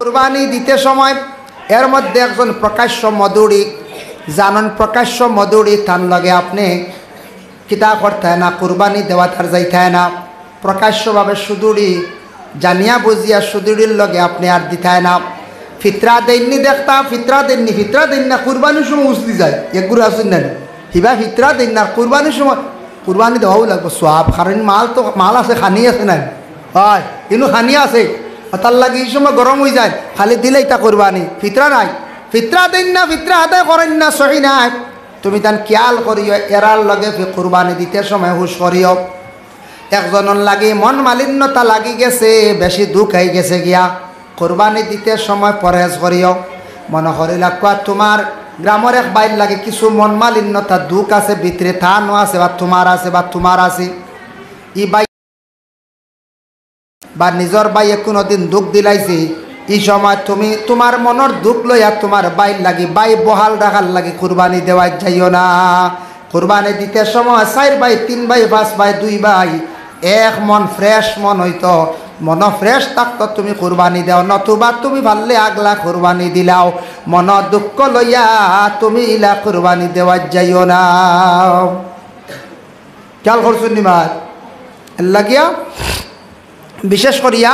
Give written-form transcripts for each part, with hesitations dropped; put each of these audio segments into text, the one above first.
কুরবানি দিতে সময় এর মধ্যে একজন প্রকাশ্য মধুরী জানন, প্রকাশ্য মধুরী তার লগে আপনি কিতা করতে না, কুরবানি দেওয়া তার যাইতে না। প্রকাশ্যভাবে সুদূরী জানিয়া বুঝিয়া সুদূরীর লগে আপনি আর দিতে না। ফিতরা দেননি দেখতা, ফিতরা দেননি, ফিতরা দেন না কুরবানির সময় উসলি যায় এগুলো আসুন না হিবা ফিতরা দেন না কুরবানির সময়। কুরবানি দেওয়াও লাগবে সব, কারণ মাল আছে খানি আছে না, হয় কিন্তু খানি আছে তার লাগে এই সময় গরম হয়ে যায়, খালি দিলেই তা কুরবানি। ফিতরা নাই, ফিতরা দেন না, ফিতরা আদায় করেন না, সহি নাই। তুমি তান খেয়াল করিও এরার লগে কুরবানি দিতে সময় হুশ করিও। একজনের লাগে মন মালিন্যতা লাগি গেছে, বেশি দুঃখ হয়ে গেছে গিয়া, কুরবানি দিতে সময় পরহেজ করিও। মনে করি লাগবা তোমার গ্রামের এক বাইর লাগে কিছু মন মালিন্যতা দুঃখ আছে ভিতরে, থানো আছে বা তোমার আছে ই বাই বা নিজর বাইয়ে কোনোদিন দুঃখ দিলাইছে, এই সময় তুমি তোমার মনের দুঃখ লইয়া তোমার বাইর লাগি বাই বহাল রাখার লাগি কুরবানি দেওয়া যাইও না। কুরবানি দিতে সময় 4 ভাই 3 ভাই 5 ভাই 2 ভাই এক মন ফ্রেশ মন হইতো, মন ফ্রেশ থাকতো তুমি কুরবানি দাও, নতুবা তুমি ভাললে আগলা কুরবানি দিলাও, মন দুঃখ লইয়া তুমি ইলা কুরবানি দেওয়া যাইও না। খেয়াল করছুন নিমার লাগিয়া বিশেষ করিয়া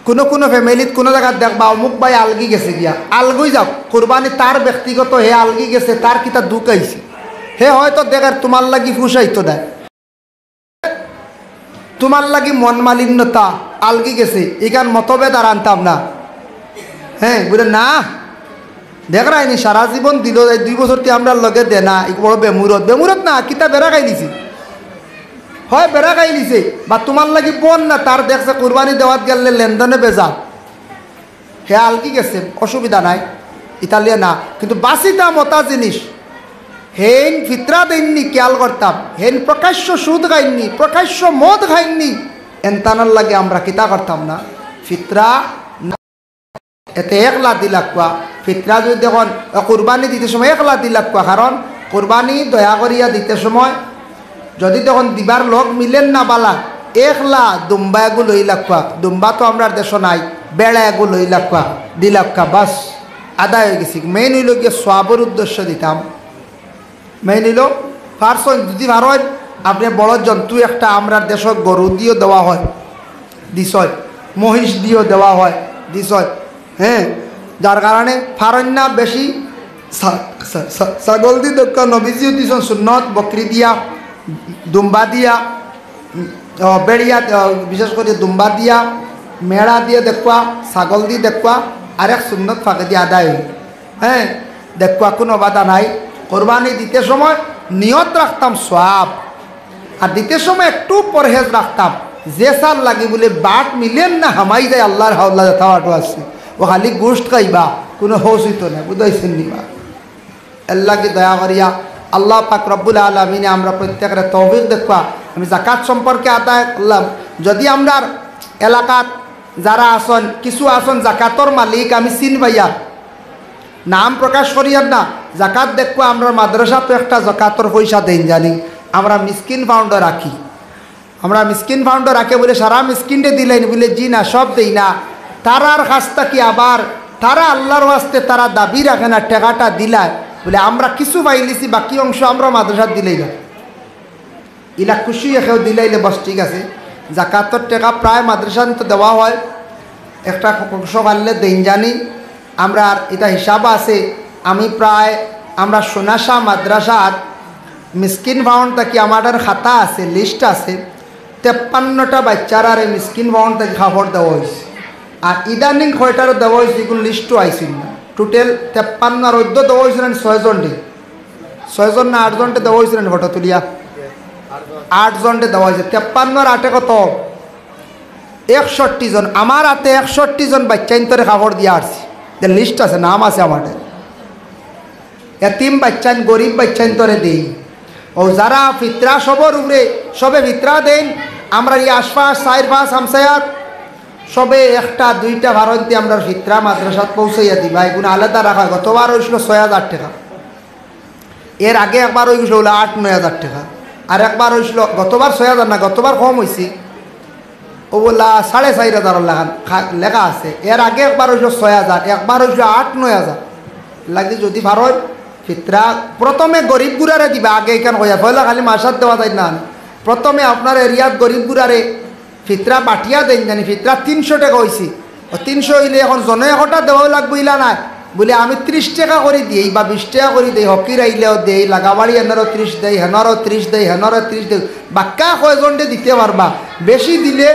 কোনো ফ্যামিলিত কোনো জায়গায় দেখবা অমুক ভাই আলগি গেছে গিয়া, আলগুই যাও কুরবানি তার ব্যক্তিগত, হে আলগি গেছে তার কিতা দুঃখ আইছে, হে হয়তো দেখার তোমার লাগি ফুসাইতো না, তোমার লাগি মন মালিন্যতা আলগি গেছে, এখান মতভেদ আর আনতাম না। হ্যাঁ বুঝলে না, দেখ রাইনি সারা জীবন দিল 2 বছরটি আমরা লগে দে না, বড় বেমুরত না কিতা বেড়া খাই দিছি, হয় বেড়া খাই নিছে, বা তোমার লাগি বোন না তার দেখছে কুরবানি দেওয়াত গেলে লেনদেনে বেজা, হে আলকি গেছে অসুবিধা নাই ইতালিয়া না, কিন্তু বাসিতা মতা জিনিস হেন ফিতরা দেননি খেয়াল করতাম, হেন প্রকাশ্য সুদ খাইননি, প্রকাশ্য মদ খাইননি, এনতানার লাগে আমরা কিতা করতাম না ফিতরা এতে 1 লাখ 2 লাখ কোয়া ফিতরা যদি দেখুন কুরবানি দিতে সময় 1 লাখ 2 লাখ কোয়া, কারণ কুরবানি দয়া করিয়া দিতে সময় যদি তখন দিবার লোক মিলেন না বালা 1 লাখ দুম্বা এগুলো 2 লাখ কোয়া, দুম্বা তো আমরা দেশ নাই, বেড়া এগুলো 2 লাখ কোয়া 2 লাখ কোয়া বাস আদায় হয়ে গেছি। মেইন হইল গিয়ে সওয়াবের উদ্দেশ্য দিতাম, মেইন হইল পার্সন যদি ভারেন আপনি বড় জন্তু একটা আমরা দেশ গরু দিয়েও দেওয়া হয় দিশয়, মহিষ দিয়েও দেওয়া হয় দিশয়, হ্যাঁ যার কারণে ফারেন না বেশি ছাগল দিয়ে দক্ষ নবীজিও দিছন সুন্নত, বকরি দিয়া দুম্বা দিয়া বেড়িয়া, বিশেষ করে দুম্বা দিয়া মেড়া দিয়ে দেখুয়া, ছাগল দিয়ে দেখুয়া, আরেক সুন্নত ফাঁকে দিয়ে আদায়, হ্যাঁ দেখুয়া কোনো বাধা নাই। কোরবানি দিতে সময় নিয়ত রাখতাম সওয়াব, আর দিতে সময় একটু পরহেজ রাখতাম, যে সাল লাগে বলে বাট মিলেন না হামাই যায় আল্লাহর হাওলা যাওয়াটো আছে, ও খালি গোষ্ঠ খাইবা কোনো হোস হইতো না, বুঝাইছেন নিবা। আল্লাহকে দয়া করিয়া আল্লাহ পাক রব্বুল আলামিনে আমরা প্রত্যেকের তৌফিক দেখবা। আমি জাকাত সম্পর্কে আদায় করলাম, যদি আমরা এলাকাত যারা আসন কিছু আসন জাকাতর মালিক আমি চিন ভাইয়া নাম প্রকাশ করিয়ার না, জাকাত দেখবা আমরা মাদ্রাসা তো একটা জাকাতর পয়সা দেন জানি, আমরা মিসকিন ফাউন্ডার রাখি, আমরা মিসকিন ফাউন্ডার রাখে বলে সারা মিসকিনটে দিলেন বলে জি না সব দেই না, তারার কাছটা কি আবার তারা আল্লাহর ওয়াস্তে তারা দাবি রাখে না টাকাটা দিলায় বলে আমরা কিছু পাইলিছি বাকি অংশ আমরা মাদ্রাসাত দিলেই না, ইলা খুশি এখেও দিলাইলে বস ঠিক আছে। জাকাতর টাকা প্রায় মাদ্রাসাত তো দেওয়া হয়, একটা অংশ পারলে দেন জানি আমরা, আর এটা হিসাব আছে আমি প্রায় আমরা সোনাশা মাদ্রাসার মিসকিন ফাউন্ড থাকি আমাদের খাতা আছে লিস্ট আছে 53টা বাচ্চার আর এই মিসকিন ফাউন্ড থেকে খাবার দেওয়া হয়েছে, আর ইদানিং কয়টারও দেওয়া হয়েছে এগুলো লিস্টও আইসিল না, টোটাল 53 আর 14 দেওয়া হয়েছিলেন 6 জনটি, 6 জন না 8 জনটে দেওয়া হয়েছিলেন ফটো তুলিয়া 8 জনটে দেওয়া হয়েছে, 53 আর 8 কত 61 জন, আমার হাতে 61 জন বাচ্চা ইন্তরে খাবার দিয়ে আসছি, যে লিস্ট আছে নাম আছে আমাদের, এতিম বাচ্চা গরিব বাচ্চা ইন্তরে দিই, ও যারা ফিতরা সবর উপরে সবে ফিতরা দেন আমরা এই আশপাশ 4-5 হামসায়াত সবে 1টা 2টা ভারন্তি আমরা ফিতরা মাদ্রাসাত পৌঁছাইয়া দিবা, এগুলো আলাদা রাখা। গতবার হয়েছিল 6,000 টাকা, এর আগে একবার হয়ে গেছিল 8-9 হাজার টাকা, আর একবার হয়েছিল গতবার 6,000 না, গতবার কম হয়েছে ও বললা 4,500 লেখা আছে। এর আগে একবার হইল 6,000, একবার হইল 8-9,000 লাগে। যদি ভারত ফিতরা প্রথমে গরিব গুড়ারে দিবা, আগে এখান কইয়া পয়লা খালি মাসাত দেওয়া যায় না। প্রথমে আপনার এরিয়াত গরিব গুড়ারে ফিতরা পাঠিয়া দেন জানি। ফিতরা 300 টাকা হয়েছি, 300 হইলে এখন জন একটা দেওয়াও লাগবো ইলা নাই বলে আমি 30 টাকা করে দিই বা 20 টাকা করে দিই। হকির আইলেও দেই, লাগাবাড়ি এনারও 30 দেই, হেনারও 30 দেই, হেনারও 30 দেই। বাক্কা কয়জনটে দিতে পারবা, বেশি দিলে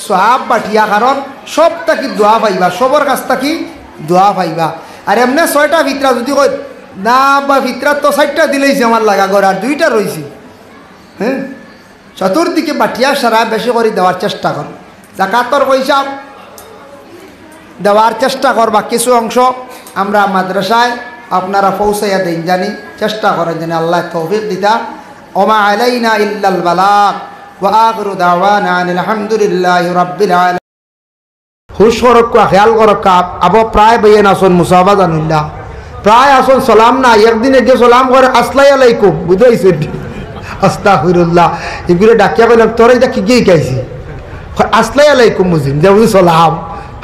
সব পাঠিয়া, কারণ সব থাকি দোয়া পাইবা, সবর কাছ থাকি দোয়া পাইবা। আর এমনি 6টা ফিতরা যদি কই না বা ফিতরা তো 4টা দিলেইছে আমার লাগা ঘর, আর 2টা রয়েছে। হ্যাঁ, চতুর্দিকে পাঠিয়া সারা বেশি করে দেওয়ার চেষ্টা কর। জাকাতর পয়সা দেওয়ার চেষ্টা করবা। কিছু অংশ আমরা মাদ্রাসায় আপনারা পৌঁছাইয়া দিন জানি, চেষ্টা করেন জানি। আল্লাহ তৌফিক দিতা। ওমা আলাইনা ইল্লাল বালাগ ওয়া আখিরু দাওয়ানা আলহামদুলিল্লাহি রাব্বিল আলামিন। হুশ করক্কা, খেয়াল করক্কা। আবো প্রায় বইয়েন আসুন মুসাফা জানুল্লাহ, প্রায় আসুন সালাম না। একদিন একে সালাম করে আসসালামু আলাইকুম, বুঝাইছে আস্তাগফিরুল্লাহ। এগুলো ডাকিয়া বললাম তোর এটা কি গিয়ে গাইছি, আসসালামু আলাইকুম বুঝিন যে বুঝি সালাম।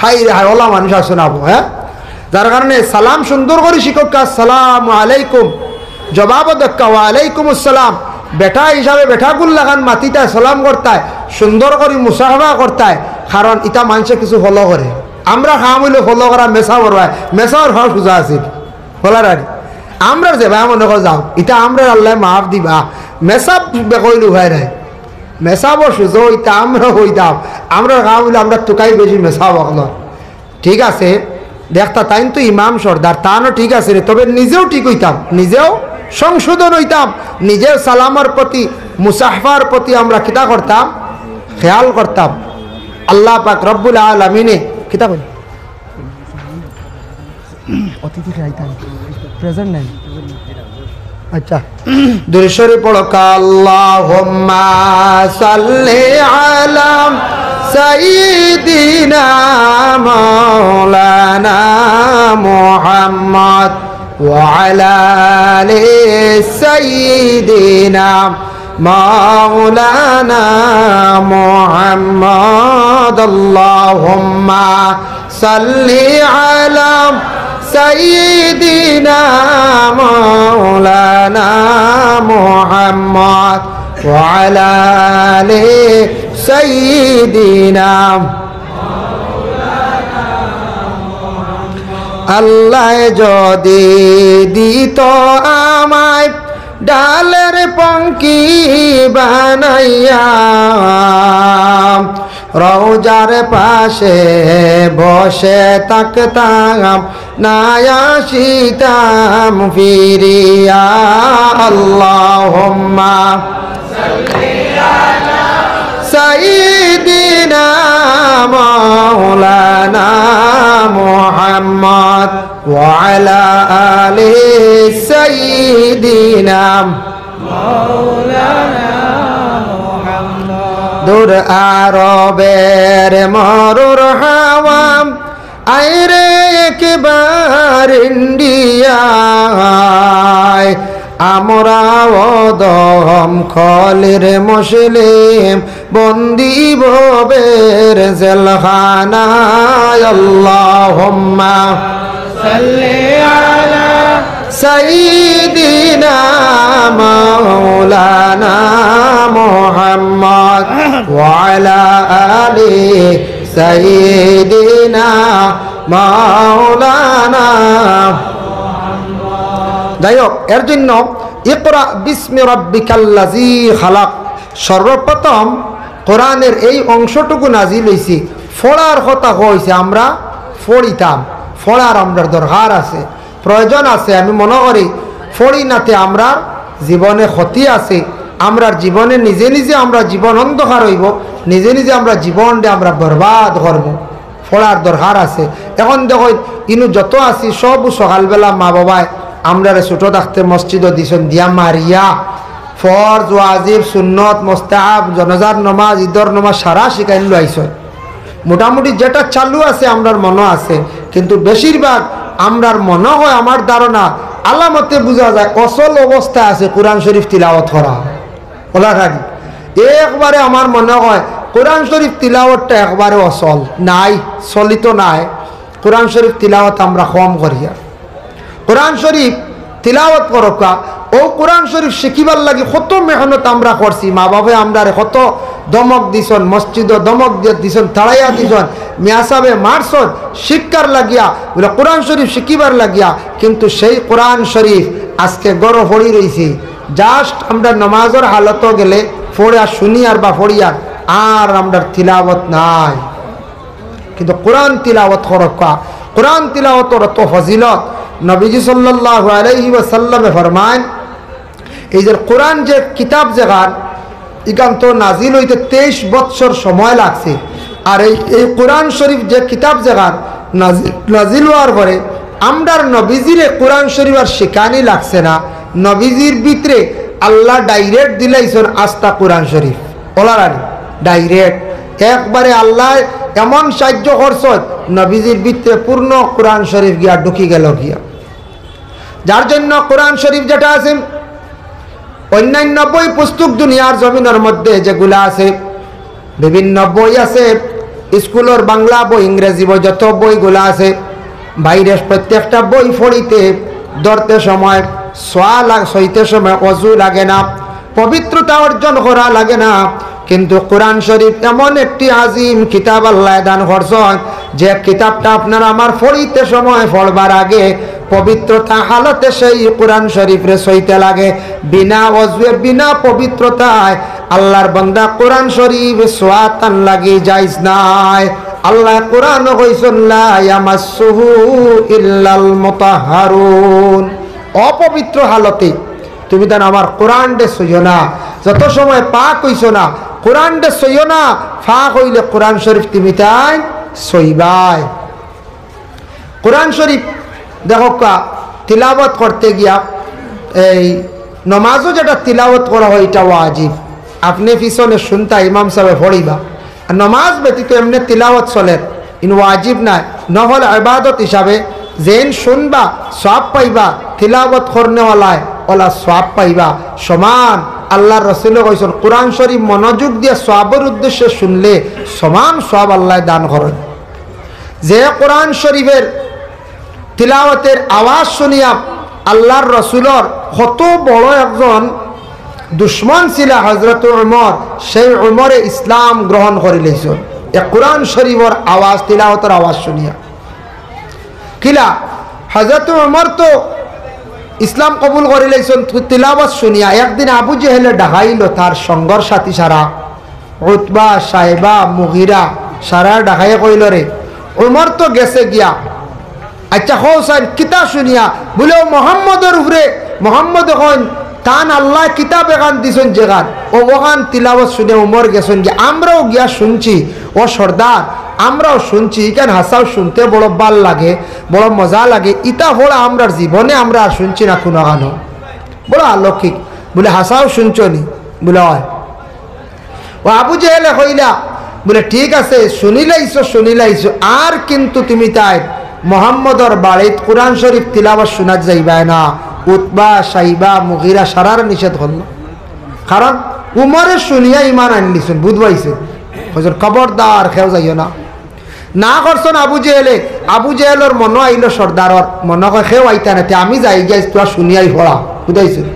হাই রে হাই, ওলা মানুষ আসুন আবো। হ্যাঁ, যার কারণে সালাম সুন্দর করে শিক্ষক আসসালামু আলাইকুম, জবাবও দেখা ওয়া আলাইকুম আসসালাম। বেটা হিসাবে বেটাগুল লাগান মাতিটা সালাম করতায়, সুন্দর করে মুসাফা করতায়। কারণ ইটা মানুষে কিছু ফলো করে। আমরা খাওয়া হইলে ফলো করা মেসা বড়ায়, মেসাওয়ার ভাব সোজা আছে বলার আর আমরা যে ভাই মনে করে যাও ইটা আমরা আল্লাহ মাফ দিবা। মেসাব বেকইলু ভাই নাই, মেসাব সুজো ইটা আমরা হইতাম। আমরা খাওয়া হইলে আমরা টুকাই বেশি মেসাব হলো। ঠিক আছে, দেখতা তাই তো ইমাম সর্দার তানও ঠিক আছে রে, তবে নিজেও ঠিক হইতাম, নিজেও সংশোধন হইতাম, নিজের সালামার প্রতি মুসাফার প্রতি আমরা কিতা করতাম, খেয়াল করতাম। আল্লাহ পাক রব্বুল আলামিনে কিতা বলি অতিথি খাইতাম প্রেজেন্ট নাই। আচ্ছা, দুরূদ শরীফ পড়ো। আল্লাহুম্মা সাল্লি আলা সাইয়্যিদিনা মাওলানা মুহাম্মদ ওয়া আলা আলি সাইয়্যিদিনা মাওলানা মুহাম্মদ। আল্লাহুম্মা সাল্লি আলা সাইয়্যিদিনা মাওলানা মুহাম্মদ ওয়া আলা আলি সাইয়্যিদিনা মাওলানা মুহাম্মদ। আল্লাহ যদি দিত আমায় ডালের পঙ্কি বানাইয়া, রওজার পাশে বসে থাকতাম না আসিতাম ফিরিয়া। আল্লাহুম্মা সাল্লি আলা সাইয়্যিদিনা মাওলানা মুহাম্মদ ওয়া আলা আলি সাইয়্যিদিনা মাওলানা মুহাম্মদ। দূর আরবের মরুর হাওয়াম আইরে একবার ইন্ডিয়ায়, আমরা ওদম খলির মুসলিম বন্দি ভবের জেলখানায়। আল্লাহুম্মা সাল্লি আলা সাইয়্যিদিনা মাওলানা মুহাম্মদ ওয়া আলা আলি সাইয়্যিদিনা মাওলানা। যাই হোক, এর জন্য ইকরা বিসমি রাব্বিকাল্লাযী খালাক, সর্বপ্রথম কোরআনের এই অংশটুকু নাজিল হয়েছে। ফোড়ার কথা হয়েছে, আমরা ফড়িতাম, ফোড়ার আমরা দরকার আছে, প্রয়োজন আছে। আমি মনে করি ফড়ি নাতে আমরা জীবনে ক্ষতি আছে, আমরা জীবনে নিজে নিজে আমরা জীবন অন্ধকার হইব, নিজে নিজে আমরা জীবনটা আমরা বরবাদ করব। ফোড়ার দরকার আছে। এখন দেখো ইনু যত আছি সব সকালবেলা মা বাবায় আমরা ছোটো থাকতে মসজিদও দিছেন দিয়া মারিয়া ফরজ ওয়াজিব সুন্নত মোস্তাহাব জনাজার নমাজ ঈদর নমাজ সারা শিখাইন লাইছেন। মোটামুটি যেটা চালু আছে আমরার মনে আছে, কিন্তু বেশিরভাগ আমরার মনে হয়, আমার ধারণা আলামতে বোঝা যায় অসল অবস্থায় আছে কোরআন শরীফ তিলাওয়াত করা ওলা থাকি। একবারে আমার মনে হয় কোরআন শরীফ তিলাওয়াতটা একবারে অচল নাই, চলিত নাই। কোরআন শরীফ তিলাওয়াত আমরা কম করি। কোরআন শরীফ তিলাওয়াত করকা ও কোরআন শরীফ শিখিবার লাগি কত মেহনত আমরা করছি। মা বাবা আমরা কত দমক দিছন, মসজিদ দমক দিছন, তাড়াইয়া দিছন, মিয়া সাহেবে মারছন শিক্ষার লাগিয়া, বলে কোরআন শরীফ শিখিবার লাগিয়া। কিন্তু সেই কোরআন শরীফ আজকে গড় পড়ি রয়েছি। জাস্ট আমরা নমাজের হালত গেলে পড়িয়া শুনি আর বা পড়িয়ার আর আমরা তিলাওয়াত নাই। কিন্তু কোরআন তিলাওয়াত করকা, কোরআন তিলাওয়াতের তো ফজিলত। নবীজি সাল্লাল্লাহু আলাইহি ওয়াসাল্লামে ফরমান, এই যে কোরআন যে কিতাব যেখান এখান তো নাজিল হইতে 23 বছর সময় লাগছে। আর এই কোরআন শরীফ যে কিতাব যেখান নাজিল হওয়ার পরে আমরার নবীজিরে কোরআন শরীফ আর শিখানি লাগছে না। নবীজির ভিতরে আল্লাহ ডাইরেক্ট দিলাইছেন আস্তা কোরআন শরীফ ওলারানি ডাইরেক্ট একবারে আল্লাহ এমন সাহায্য করছেন নবীজির ভিতরে পূর্ণ কোরআন শরীফ গিয়া ঢুকি গেল গিয়া। যার জন্য কোরআন শরীফ যেটা আছে অন্যান্য বই পুস্তক দুনিয়ার জমিনের মধ্যে যেগুলা আছে, বিভিন্ন বই আছে, স্কুলের বাংলা বই, ইংরেজি বই, যত বইগুলা আছে, বাইরে প্রত্যেকটা বই পড়িতে ধরতে সময় সইতে সময় অজু লাগে না, পবিত্রতা অর্জন করা লাগে না। কিন্তু কোরআন শরীফ এমন একটি আজিম কিতাব আল্লাহ দান করছেন যে কিতাবটা আপনার আমার পড়িতে সময় পড়বার আগে পবিত্রতা হালতে সেই কোরআন শরীফরে সইতে লাগে। বিনা অজুয়ে বিনা পবিত্রতায় আল্লাহর বান্দা কোরআন শরীফ সোয়াতান লাগি যাইস নাই। আল্লাহ কোরআন কইছেন লা ইয়ামাসসুহু ইল্লাল মুতাহহারুন। অপবিত্র হালতে তুমি দেন আমার কোরআন ডে সইও না, যত সময় পাক হইছো না কোরআন ডে সইও না। ফাঁক হইলে কোরআন শরীফ তুমি তাই সইবাই। কোরআন শরীফ দেখো তিলাওয়াত করতে গিয়া এই নমাজও যেটা তিলাওয়াত করা হয় এটা ওয়াজিব। আপনি পিছনে শুনতা ইমাম সাহেব পড়িবা, আর নমাজ ব্যতীত এমনি তিলাওয়াত চলে ইন ওয়াজিব নাই, নহল ইবাদত হিসাবে যেন শুনবা সওয়াব পাইবা, তিলাওয়াত করনেওয়ালায় ওলা সওয়াব পাইবা সমান। আল্লাহর রাসূল কইছেন কোরআন শরীফ মনোযোগ দিয়ে সওয়াবের উদ্দেশ্যে শুনলে সমান সওয়াব আল্লাহ দান করেন। যে কোরআন শরীফের তিলাওয়াতের আওয়াজ শুনিয়া আল্লাহর রাসূলের কত বড় একজন দুশ্মন ছিল হযরত উমর, সেই উমরে ইসলাম গ্রহণ করে লইছেন এই কোরআন শরীফের আওয়াজ তিলাওয়াতের আওয়াজ শুনিয়া। কিলা হযরত উমর তো ইসলাম কবুল করে লইছেন তিলাওয়াত শুনিয়া। একদিন আবু জেহেলে ডাকাইল তার সঙ্গর সাথী সারা, উতবা, সাইবা, মুগিরা সারা ডাকাইয়ে কইল রে উমর তো গেছে গিয়া, আচ্ছা হোসেন কিতা শুনিয়া বলে মোহাম্মদের উপরে মোহাম্মদ এখন তান আল্লাহ কিতাব এখান দিছেন যেখান ও ওখান তিলাওয়াত শুনে উমর গেছেন গিয়া। আমরাও গিয়া শুনছি ও সর্দার, আমরাও শুনছি, কেন হাসাও শুনতে বড় ভাল লাগে, বড় মজা লাগে। ইতা হল আমরার জীবনে আমরা আর শুনছি না কোনো গানো, বড় অলৌকিক। বলে হাসাও শুনছো নি? বলে হয়। ও আবু জেহেলে হইলা বলে ঠিক আছে শুনিলাইছো আর কিন্তু তুমি তাই মোহাম্মদর বাড়িত কোরআন শরীফ তিলাওয়াত শোনা যাইবাই না। উতবা, সাইবা, মুগিরা সারার নিষেধ হল, কারণ উমরের শুনিয়া ইমান আনলিছেন, বুঝবাইছেন হজর খবরদার খেও যাইও না। না করছেন আবু জেহেলে, আবু জেহেলের মনো আইল সর্দারর মনে কয় খেও আইতা না, আমি যাই যাই তোরা শুনিয়াই পড়া বুঝাইছেন।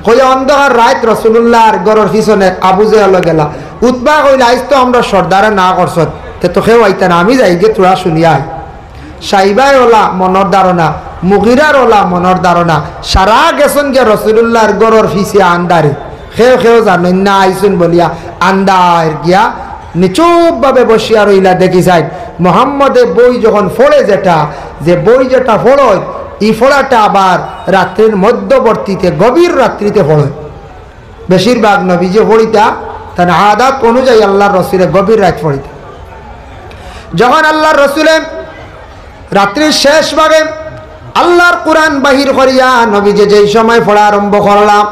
কইয়া অন্ধকার রাত রসুল্লাহর গরর পিছনে আবু জেহেল গেলা। উতবা কইলা আইস তো আমরা সর্দারে না করছত তে তো খেও আইতা না, আমি যাই গিয়ে তোরা শুনিয়াই। সাইবাই ওলা মনের ধারণা, মুগিরার ওলা মনের ধারণা, সারা গেছেন গিয়া রসুল্লাহর গরর পিছিয়ে আন্দারে খেও জানেন না আইসুন বলিয়া আন্দার গিয়া নিচুপভাবে বসিয়া রইলা। দেখি যাই মোহাম্মদে বই যখন ফোড়ে যে বই যেটা ফোড়য় এই ফোড়াটা আবার রাত্রির মধ্যবর্তীতে গভীর রাত্রিতে ফোড়য়। বেশিরভাগ নবী যে ফড়িতা তার আদাত অনুযায়ী আল্লাহর রসুলে গভীর রাত ফড়িতে। যখন আল্লাহর রসুলে রাত্রির শেষ ভাগে আল্লাহর কোরআন বাহির করিয়া নবীজি যেই সময় পড়া আরম্ভ করলাম,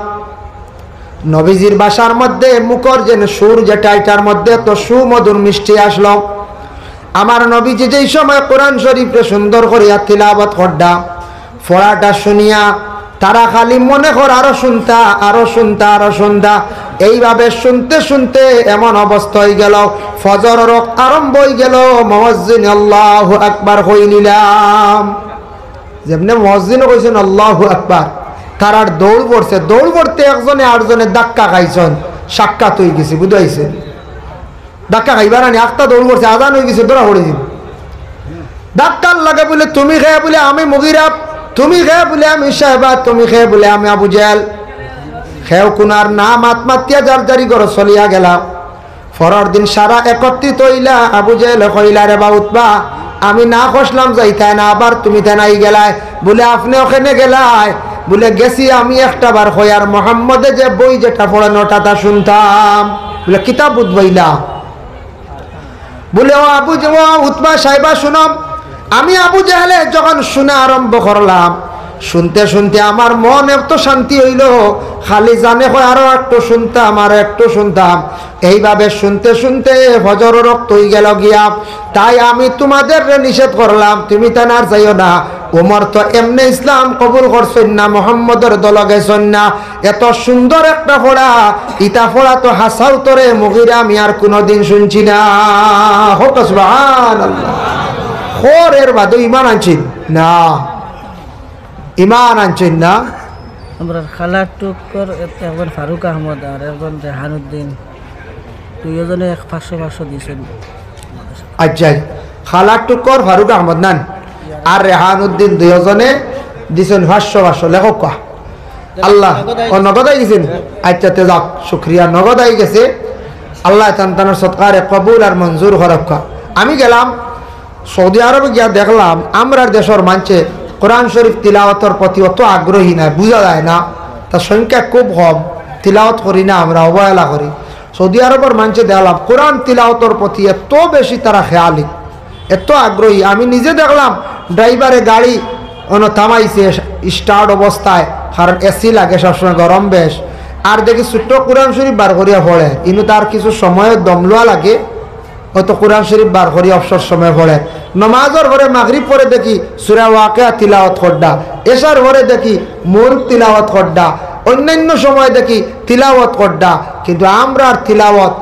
নবীজির বাসার মধ্যে মুখর যেন সুর যেটা এটার মধ্যে তো সুমধুর মিষ্টি আসলো। আমার নবীজি যেই সময় কোরআন শরীফে সুন্দর করিয়া তিলাওয়াত করডা পড়াটা শুনিয়া তারা খালি মনে কর আরো শুনতা এইভাবে শুনতে শুনতে এমন অবস্থা হয়ে গেল, ফজরের আরম্ভ হয়ে গেল, মুয়াজ্জিন আল্লাহু আকবার কই নিলাম। যেমনি মুয়াজ্জিন কইছেন আল্লাহু আকবার, তারার দৌড় পড়ছে, দৌড় পড়তে একজনে আটজনে ধাক্কা খাইছেন, সাক্ষাৎ হয়ে গেছে, বুঝাইছেন ধাক্কা খাইবার আনি একটা দৌড় পড়ছে, আজান হয়ে গেছে, দৌড়া পড়ে দিন ধাক্কার লাগে বলে তুমি খেয়ে বলে আমি মুগিরা, তুমি খেয়ে বলে আমি সাহেবা, তুমি খেয়ে বলে আমি আবু জেহেল, খেয়েও কোনার নাম আত্মাতিয়া যার জারি করে চলিয়া গেলা। পরের দিন সারা একত্রিত হইলা, আবু জেহেল কইলা রে বা উতবা আমি না খসলাম যাইতাই না, আবার তুমি তেনাই গেলাই বলে আপনি ওখানে গেলাই বলে গেছি আমি একটা বার হইয়ার মোহাম্মদে যে বই যেটা পড়ানো ওটা শুনতাম বলে কিতাব উদ্বইলা বলে ও আবু উতবা সাহেবা শুনম, আমি আবু জেহেলে যখন শুনে আরম্ভ করলাম, শুনতে শুনতে আমার মন এত শান্তি হইল, খালি জানে হয় আরো একটু শুনতাম, আরো একটু শুনতাম, এইভাবে শুনতে শুনতে ফজর রক্ত হয়ে গেল গিয়া। তাই আমি তোমাদের নিষেধ করলাম তুমি তেনার যাইও না, ওমর তো এমনি ইসলাম কবুল করছেন না, মোহাম্মদের দল গেছেন না, এত সুন্দর একটা ফোড়া, ইটা ফোড়া তো হাসাও তোরে মুগিরা আমি আর কোনোদিন শুনছি না। হোক সুবহানাল্লাহ। এর বাদে ইমান আনছেন না, ইমান আনছেন না। আমরা খালা টুকর একজন ফারুক আহমদ আর একজন রেহানুদ্দিন, দুইজনে 500 দিয়েছেন। আচ্ছা, খালা টুকর ফারুক আহমদ নান আর রেহানুদ্দিন দুইজনে দিয়েছেন 500 লেখক কা আল্লাহ ও নগদাই গেছেন। আচ্ছা তে যাক, শুক্রিয়া, নগদাই গেছে। আল্লাহ তান্তানোর সৎকারে কবুল আর মঞ্জুর হরক্কা। আমি গেলাম সৌদি আরবে গিয়া দেখলাম আমরা দেশের মানুষে কোরআন শরীফ তিলাওয়াতের প্রতি অত আগ্রহী না, বোঝা যায় না, তার সংখ্যা খুব কম, তিলাওয়াত করি না, আমরা অবহেলা করি। সৌদি আরবের মানুষে দেখলাম কোরআন তিলাওয়াতের প্রতি এত বেশি তারা খেয়ালি, এত আগ্রহী। আমি নিজে দেখলাম ড্রাইভারে গাড়ি থামাইছে স্টার্ট অবস্থায়, কারণ এসি লাগে সবসময়, গরম বেশ, আর দেখি ছোট্ট কোরআন শরীফ বার করিয়া পড়ে, কিন্তু তার কিছু সময় দমলোয়া লাগে, হয়তো কোরআন শরীফ বার করি অবসর সময় পড়ে। নমাজের ঘরে মাগরিব পরে দেখি সূরা ওয়াকিয়া তিলাওয়াত করডা, এশার ঘরে দেখি মুলক তিলাওয়াত করডা, অন্যান্য সময় দেখি তিলাওয়াত করডা। কিন্তু আমরা আর তিলাওয়াত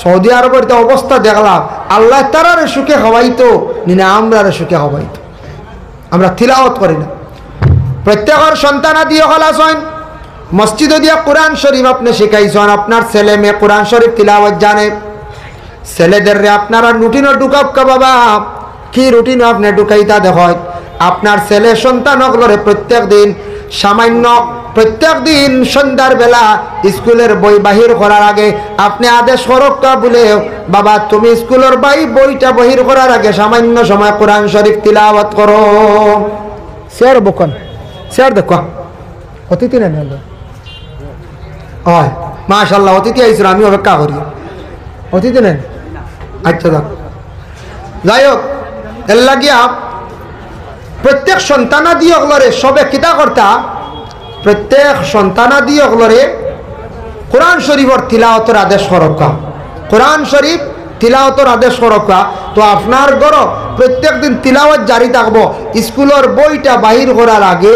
সৌদি আরবের তো অবস্থা দেখলাম, আল্লাহ তারারে সুখে খাওয়াইতো না আমরা সুখে খাওয়াইতো, আমরা তিলাওয়াত করি না। প্রত্যেকের সন্তানাদি হলাসন মসজিদে দিয়া কোরআন শরীফ আপনি শিখাইছেন, আপনার ছেলে মেয়ে কোরআন শরীফ তিলাওয়াত জানে, ছেলেদের আপনারা রুটিনও ঢুকাবকা বাবা, কি রুটিনও আপনি ঢুকাইতা দেখেন। আপনার ছেলে সন্তান হকলরে প্রত্যেক দিন সামান্য, প্রত্যেক দিন সন্ধ্যার বেলা স্কুলের বই বাহির করার আগে আপনি আদেশ করক্কা বলে বাবা তুমি স্কুলের বইটা বাহির করার আগে সামান্য সময় কোরআন শরীফ তিলাওয়াত করো। স্যার বকন স্যার দেখো অতিথি নেন হয় মাশাআল্লাহ, অতিথি আইসুন, আমি অপেক্ষা করি, অতিথি নেন। আচ্ছা যাক, যাই হোক, এর লাগিয়া প্রত্যেক সন্তানাদি অগলরে সবে কিতা কর্তা, প্রত্যেক সন্তানাদি অগলরে কোরআন শরীফর তিলাওয়াতের আদেশ করক্কা, কোরআন শরীফ তিলাওয়াতের আদেশ করক্কা। তো আপনার ঘর প্রত্যেক দিন তিলাওয়াত জারি থাকবো, স্কুলের বইটা বাহির করার আগে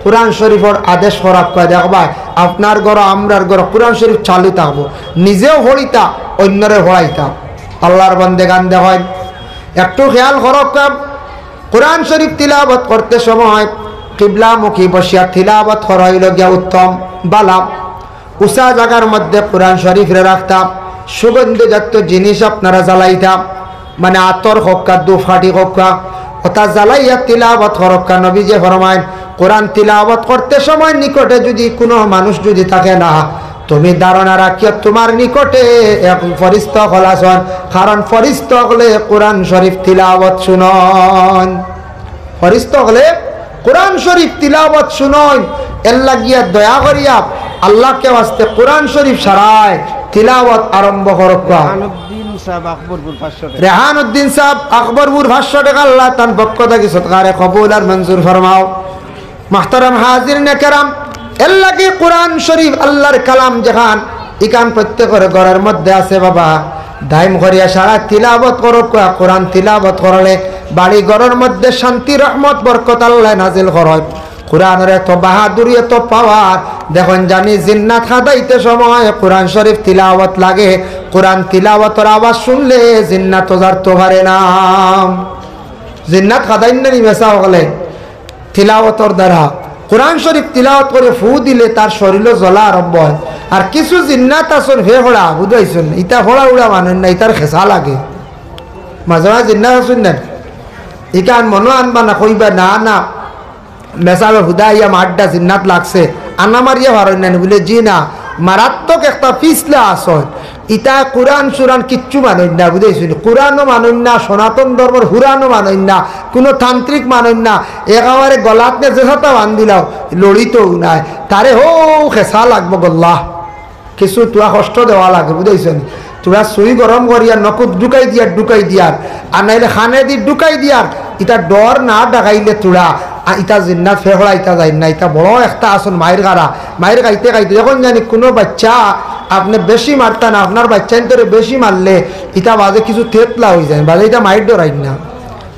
কোরআন শরীফর আদেশ করক্কা। দেখবা আপনার ঘর আমরার ঘর কোরআন শরীফ চালু থাকবো, নিজেও হইতা অন্যরে হড়াইতা। আল্লাহর বান্দেগান দেখেন, একটু খেয়াল করক্কা, কোরআন শরীফ তিলাওয়াত করতে সময় কিবলামুখী বসিয়া তিলাওয়াত করাইল গিয়া উত্তম বালা, উষা জায়গার মধ্যে কোরআন শরীফরে রাখতাম, সুগন্ধজাত জিনিস আপনারা জ্বালাইতাম, মানে আতর হক্কা দুফাটি হক্কা ওটা জ্বালাইয়া তিলাওয়াত করক্কা। নবী যে ফরমায় কোরআন তিলাওয়াত করতে সময় নিকটে যদি কোনো মানুষ যদি থাকে না, তুমি ধারণা রাখিয়া তোমার নিকটে এক ফরিস্তা হলাসন, কারণ ফরিস্তা হলে কোরআন শরীফ তিলাওয়াত শুনন, ফরিস্তা হলে কোরআন শরীফ তিলাওয়াত শুনন। এর লাগিয়া দয়া করিয়া আল্লাহকে ওয়াস্তে কোরআন শরীফ সারায় তিলাওয়াত আরম্ভ করক্কা। রেহানুদ্দিন সাহেব আকবরপুর 500 টাকা আল্লাহ তার পক্ষ থেকে সৎকারে কবুল আর মঞ্জুর ফরমাও। মাহতারাম হাজিরিনে কেরাম, এর লাগে কোরআন শরীফ আল্লাহর কালাম যেখান ইকান প্রত্যেকের ঘরের মধ্যে আছে বাবা, দাইম করিয়া সারা তিলাওয়াত করক্কা। কোরআন তিলাওয়াত করলে বাড়ি ঘরের মধ্যে শান্তি রহমত বরকত আল্লাহ নাজিল করেন। কোরআনের এত বাহাদুরি এত পাওয়ার দেখুন জানি জিন্নাত খাদাইতে সময় কোরআন শরীফ তিলাওয়াত লাগে কোরআন তিলাওয়াতের আওয়াজ শুনলে জিন্নাত জারতে পারে না জিন্নাত খাদাইন না নিবেসা হলে তিলাওয়াতের দ্বারা কোরআন শরীফ তিলাওয়াত করে ফু দিলে তার শরীরে জ্বলা আরম্ভ হয় আর কিছু জিন্নাত আসন ফে হড়া বুঝাইছেন ইটা হড়া উড়া মানেন না ইটার খেসা লাগে মাঝে মাঝে জিন্নাত আসুন না ইকান মনো আনবা না কইবা না না মেসাবে হুদাইয়া মাড্ডা জিন্নাত লাগছে আনা মারিয়া ভারেন না বলে জি না মারাত্মক একটা পিছলা আসন ইটা কোরআন সুরান কিচ্ছু মানেন না বুঝেছেন কোরআনও মানেন না সনাতন ধর্মের হুরানও মানেন না কোনো তান্ত্রিক মানেন না একেবারে গলাত নে যেটা বান্ধিলাও লড়িতেও নাই তারে হো খেসা লাগবো গল্লাহ কিছু তোরা কষ্ট দেওয়া লাগে বুঝেছেন তোরা সুই গরম করিয়া নকুত ঢুকাই দিয়ার আর নাইলে খানে দি ঢুকাই দিয়ার ইটা ডর না ডাকাইলে তোরা ইটা জিন্নাত ফেহড়া ইটা যাই না ইটা বড় একটা আসন মায়ের গাইতে যখন জানি কোনো বাচ্চা আপনি বেশি মারতেন আপনার বাচ্চা তোরে বেশি মারলে ইটা বাজে কিছু থেতলা হয়ে যায় বাজে ইটা মায়ের ডরাই না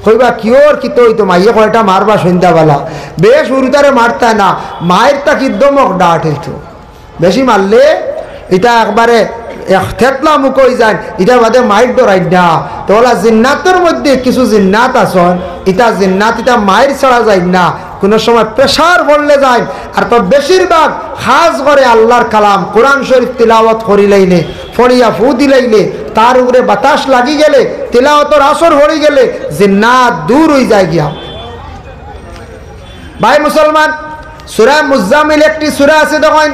কইবা কিওর কি তো হইতো মাইয়ে কয়টা মারবা সন্ধ্যাবেলা বেশ উরুতারে মারতায় না মায়ের তা কি দমক ডাট হইতো বেশি মারলে এটা একবারে থেতলা মুখ হয়ে যায় এটা বাদে মায়ের ডরাই না তো জিন্নাতের মধ্যে কিছু জিন্নাত আসন এটা জিন্নাত এটা মায়ের ছাড়া যায় না কোনো সময় প্রেশার বললে যায় আর তো বেশিরভাগ খাস করে আল্লাহর কালাম কোরআন শরীফ তিলাওয়াত করিলাইলে ফড়িয়া ফু দিলাইলে তার উপরে বাতাস লাগি গেলে তিলাওয়াতের আসর হয়ে গেলে জিন্নাত দূর হয়ে যায় গিয়া ভাই মুসলমান সূরা মুজাম্মিল একটি সূরা আছে দেখেন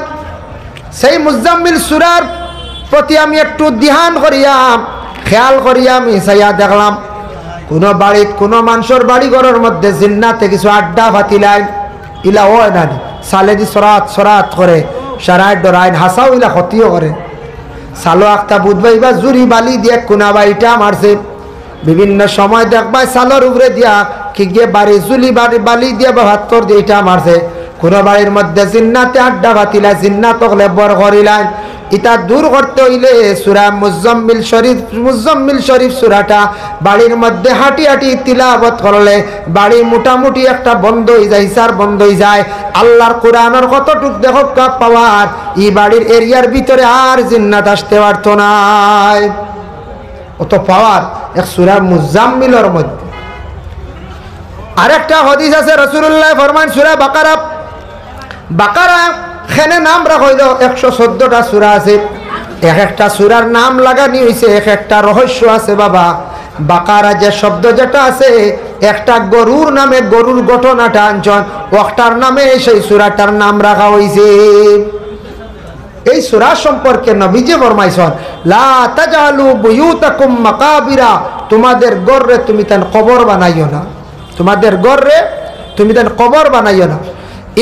সেই মুজাম্মিল সূরার প্রতি আমি একটু ধ্যান করিয়াম খেয়াল করিয়াম ইসাইয়া দেখলাম কোনো বাড়িত কোনো মানুষের বাড়ি ঘরের মধ্যে জিন্নাতে কিছু আড্ডা ফাতিলাইন ইলা হয় না সালে দি সরাত করে সারায় ডরাইন হাসাও ইলা ক্ষতিও করে সালো একটা বুধবাইবা জুরি বালি দিয়ে কোনা বাড়িটা মারছে বিভিন্ন সময় দেখবাই সালোর উপরে দিয়া কি গিয়ে বাড়ি জুলি বালি দিয়ে বা হাতর দিয়ে এটা মারছে কোনো বাড়ির মধ্যে জিন্নাতে আড্ডা ফাতিলা জিন্নাত বর করিলাইন ইটা দূর করতে হইলে সূরা মুজাম্মিল শরীফ সূরাটা বাড়ির মধ্যে হাঁটি তিলাওয়াত করলে বাড়ি মোটামুটি একটা বন্ধ হয়ে যায় সার বন্ধ হয়ে যায় আল্লাহর কোরআনের কতটুক দেখো পাওয়ার এই বাড়ির এরিয়ার ভিতরে আর জিন্নাত আসতে পারত না অত পাওয়ার এক সূরা মুজাম্মিলের মধ্যে আরেকটা হাদিস আছে রাসূলুল্লাহ ফরমান সূরা বাকারা এখানে নাম রাখা হইল 114টা সূরা আছে এক একটা সূরার নাম লাগানি হইছে এক একটা রহস্য আছে বাবা বাকারা যে শব্দ যেটা আছে একটা গরুর নামে গরুর ঘটনাটা আনছন ওটার নামে সেই সূরাটার নাম রাখা হইছে এই সূরা সম্পর্কে নবীজি ফরমাইছেন লা তাজালু বুয়ুতাকুম মাকাবিরা তোমাদের ঘরে তুমি তান কবর বানাইও না তোমাদের ঘরে তুমি তান কবর বানাইও না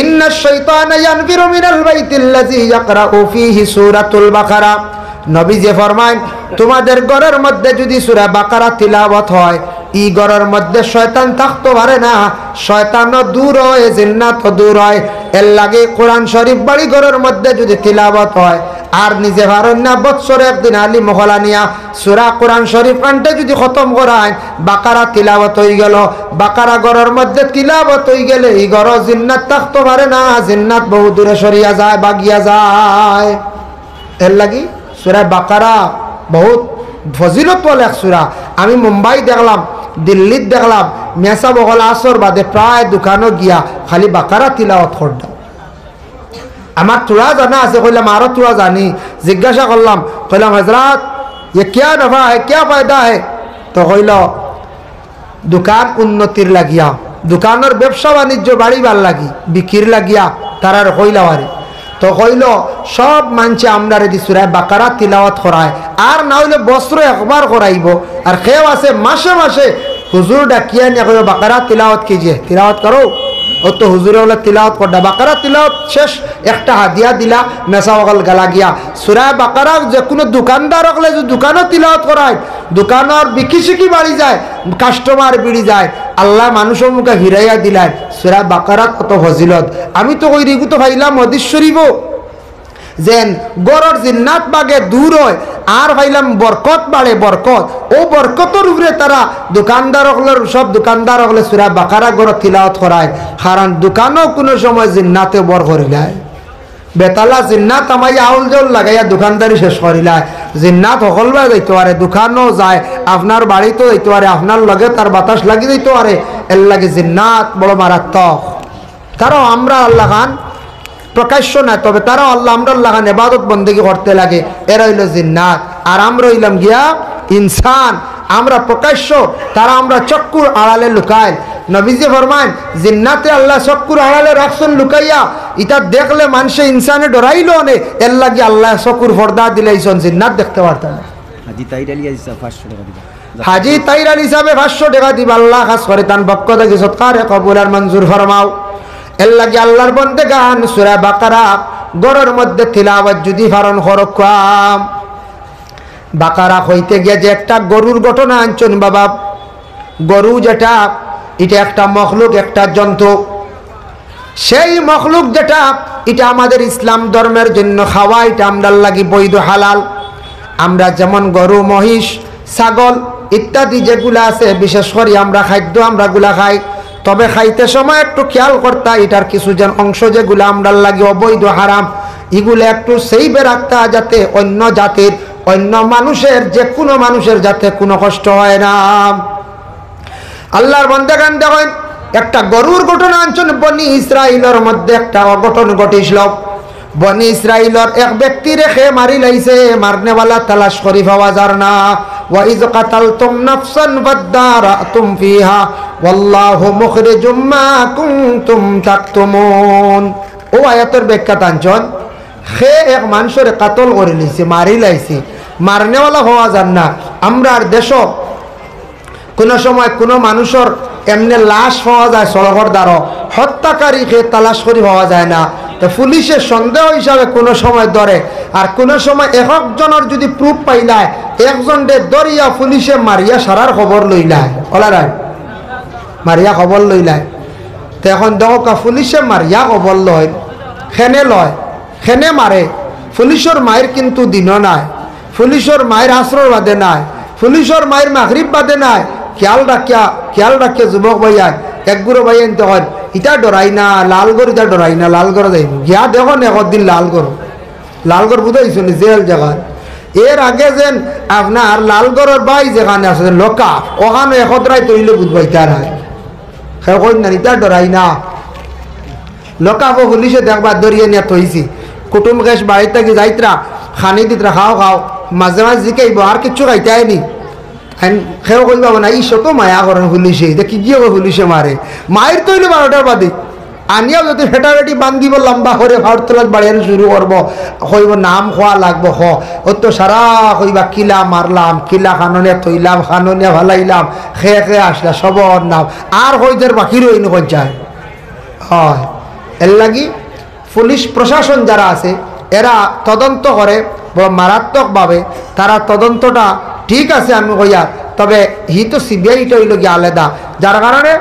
ইন্নাশ শাইতানা ইয়ানফিরু মিনাল বাইতিল্লাযী ইয়াকরাউ ফীহি সূরাতুল বাকারা নবীজি ফরমায় তোমাদের ঘরের মধ্যে যদি সূরা বাকারা তিলাওয়াত হয় এই ঘরের মধ্যে শয়তান থাকতে পারে না শয়তানও দূর হয় জিন্নাতও দূর হয় এর লাগে কোরআন শরীফ বাড়ি ঘরের মধ্যে যদি তিলাওয়াত হয় আর নিজে পারেন না বছরে একদিন আলী মহলা নিয়া সূরা কোরআন শরীফ কানতে যদি খতম করায় বাকারা তিলাওয়াত হয়ে গেল বাকারা ঘরের মধ্যে তিলাওয়াত হয়ে গেলে এই ঘর জিন্নাত থাকতে পারে না জিন্নাত বহু দূরে সরিয়া যায় বাগিয়া যায় এর লাগি সূরা বাকারা বহুত ফজিলত বলে এক সূরা আমি মুম্বাই দেখলাম দিল্লিত দেখলাম মেসা বগল আসর বাদে প্রায় দোকানও গিয়া খালি বাকারা তিলাওয়াত করতাম আমার তোরা জানা আছে কইলাম আরো তোরা জানি জিজ্ঞাসা করলাম কইলাম হযরত ये क्या नफा है क्या फायदा है तो কইল দোকান উন্নতির লাগিয়া দোকানের ব্যবসা বাণিজ্য বাড়িবার লাগি বিক্রির লাগিয়া তারার কইলাওয়ারে তো কইল সব মানছে আমরা রেডি সূরা বাকারা তিলাওয়াত করায় আর না হইলে বছরে একবার করাইব আর কেউ আছে মাসে মাসে হুজুর ডাকিয়া নিয়ে কইব বাকারা তিলাওয়াত कीजिए তিলাওয়াত করো ও তো হুজুরে বলে তিলাওয়াত করডা বাকারা তিলাওয়াত শেষ একটা হাদিয়া দিলা মেসা ওগল গালা গিয়া সূরা বাকারা যে কোনো দোকানদার হলে যে দোকানও তিলাওয়াত করায় দোকানের বিক্রি শিকি বাড়ি যায় কাস্টমার বিড়ি যায় আল্লাহ মানুষের মুখে হিরাইয়া দিলেন সূরা বাকারা কত ফজিলত আমি তো ওই রিগু তো ভাইলাম হাদিস শরীফ যেন গরর জিন্নাত বাগে দূর হয় আর ভাইলাম বরকত বাড়ে বরকত ও বরকতর উপরে তারা দোকানদার হলের সব দোকানদার হলে সূরা বাকারা গর তিলাওয়াত করায় কারণ দোকানও কোনো সময় জিন্নাতে বর করিলায় বেতালা জিন্নাত আমাই আউল জল লাগাইয়া দোকানদারি শেষ করিলায় জিন্নাত সকলবার যাইতে পারে দোকানও যায় আপনার বাড়িতেও যাইতে পারে আপনার লগে তার বাতাস লাগি যাইতে পারে এর লাগে জিন্নাত বড় মারাত্মক তারাও আমরা আল্লাহ খান প্রকাশ্য না তবে তারাও আল্লাহ আমরা আল্লাহ খান ইবাদত বন্দেগী করতে লাগে এরা হইল জিন্নাত আর আমরা হইলাম গিয়া ইনসান আমরা প্রকাশ্য তারা আমরা চক্কুর আড়ালে লুকায় নবীজি ফরমান জিন্নাতে আল্লাহ চক্কুর আড়ালে রাখছেন লুকাইয়া এটা দেখলে মানুষে ইনসানে ডরাইল নে এর লাগে আল্লাহ চক্কুর পর্দা দিলাইছেন জিন্নাত দেখতে পারতাম না হাজি তাইরাল হিসাবে 500 টাকা দিবা আল্লাহ খাস করে তান পক্ষ থেকে সৎকারে কবুল আর মঞ্জুর ফরমাও এর লাগে আল্লাহর বন্দেগান সূরা বাকারা গরের মধ্যে তিলাওয়াত যদি ফারণ করকাম বাকারা হইতে গিয়ে যে একটা গরুর ঘটনা আনছেন বাবা গরু যেটা এটা একটা মখলুক একটা জন্তু সেই মখলুক যেটা এটা আমাদের ইসলাম ধর্মের জন্য খাওয়া এটা আমরার লাগি বৈধ হালাল আমরা যেমন গরু মহিষ ছাগল ইত্যাদি যেগুলা আছে বিশেষ করে আমরা খাদ্য আমরা গুলা খাই তবে খাইতে সময় একটু খেয়াল করতে এটার কিছু যেন অংশ যেগুলো আমরার লাগে অবৈধ হারাম এগুলো একটু সেইবে রাখতে যাতে অন্য জাতির অন্য মানুষের যে কোনো মানুষের যাতে কোনো কষ্ট হয় না আল্লাহর বান্দাগান দেখেন একটা গরুর ঘটনা আনছেন বনি ইসরাইলের মধ্যে একটা অঘটন ঘটিছিল বনি ইসরাইলের এক ব্যক্তি রেখে মারি লাইছে মারনেওয়ালা তালাশ করি পাওয়া যার না ওয়া ইয কাতালতুম নাফসান ফাদারাতুম ফিহা ওয়াল্লাহু মুখরিজুম মা কুনতুম তাকতুমুন ও আয়াতের ব্যাখ্যা আনছেন সে এক মানুষের কাতল করে লাইছে মারি লাইছে মারনেওয়ালা হওয়া যার না আমরার দেশ কোনো সময় কোনো মানুষের এমনি লাশ পাওয়া যায় সড়কের দ্বারা হত্যাকারীকে তালাশ করে পাওয়া যায় না তো পুলিশের সন্দেহ হিসাবে কোনো সময় ধরে আর কোনো সময় একজনের যদি প্রুফ পাইলায় একজনকে দরিয়া পুলিশে মারিয়া সারার খবর লইলায় ওলারাই মারিয়া খবর লইলায় তো এখন দেখো পুলিশে মারিয়া খবর লয় খেনে মারে পুলিশের মায়ের কিন্তু দিনও নাই পুলিশের মায়ের আশ্রয় বাদে নাই পুলিশের মায়ের মাগরিব বাদে নাই খেয়াল রাখিয়া যুবক ভাইয়া একগুড়ো ভাই আনতে হয় ইটা ডরাই না লালগড় ইটা ডরাই না লালগড় যাইব গিয়া দেখো একদিন লালগড় বুঝাইছো নি জেল জায়গায় এর আগে যেন আপনার লালগড়ের বাই যেখানে আছে লোকা ওখানে একদ্রাই তৈলে বুঝবাই তার হয় কই না ইটা ডরাই না লোকাবো পুলিশে দেখবার দরিয়ে নিয়ে তৈছি কুটুম গেছ বাড়ির থেকে যাইতরা খানি দিতরা খাও মাঝে মাঝে জিকাইব আর কিচ্ছু খাইতে আইনি খেয়ে কই পাবো না ইসো তো মায়া করেন পুলিশে দেখি গিয়ে পুলিশে মারে মায়ের তৈরি 12টার বাদে আনিয়াও যদি ফেটাফেটি বান্ধিব লম্বা করে ভাড় তোলাত বাড়িয়ে শুরু করবো কইব নাম খোয়া লাগবো ও তো সারা কইবা কিলা মারলাম কিলা খাননে থইলাম খাননে ভালাইলাম খেয়ে আসলা সবর নাম আর হইদের বাকি রইন যায় হয় এর লাগি পুলিশ প্রশাসন যারা আছে এরা তদন্ত করে বড় মারাত্মকভাবে তারা তদন্তটা ঠিক আছে আমি কইয়া তবে হি তো সিবিআইটা হইল গিয়ে আলাদা যার কারণে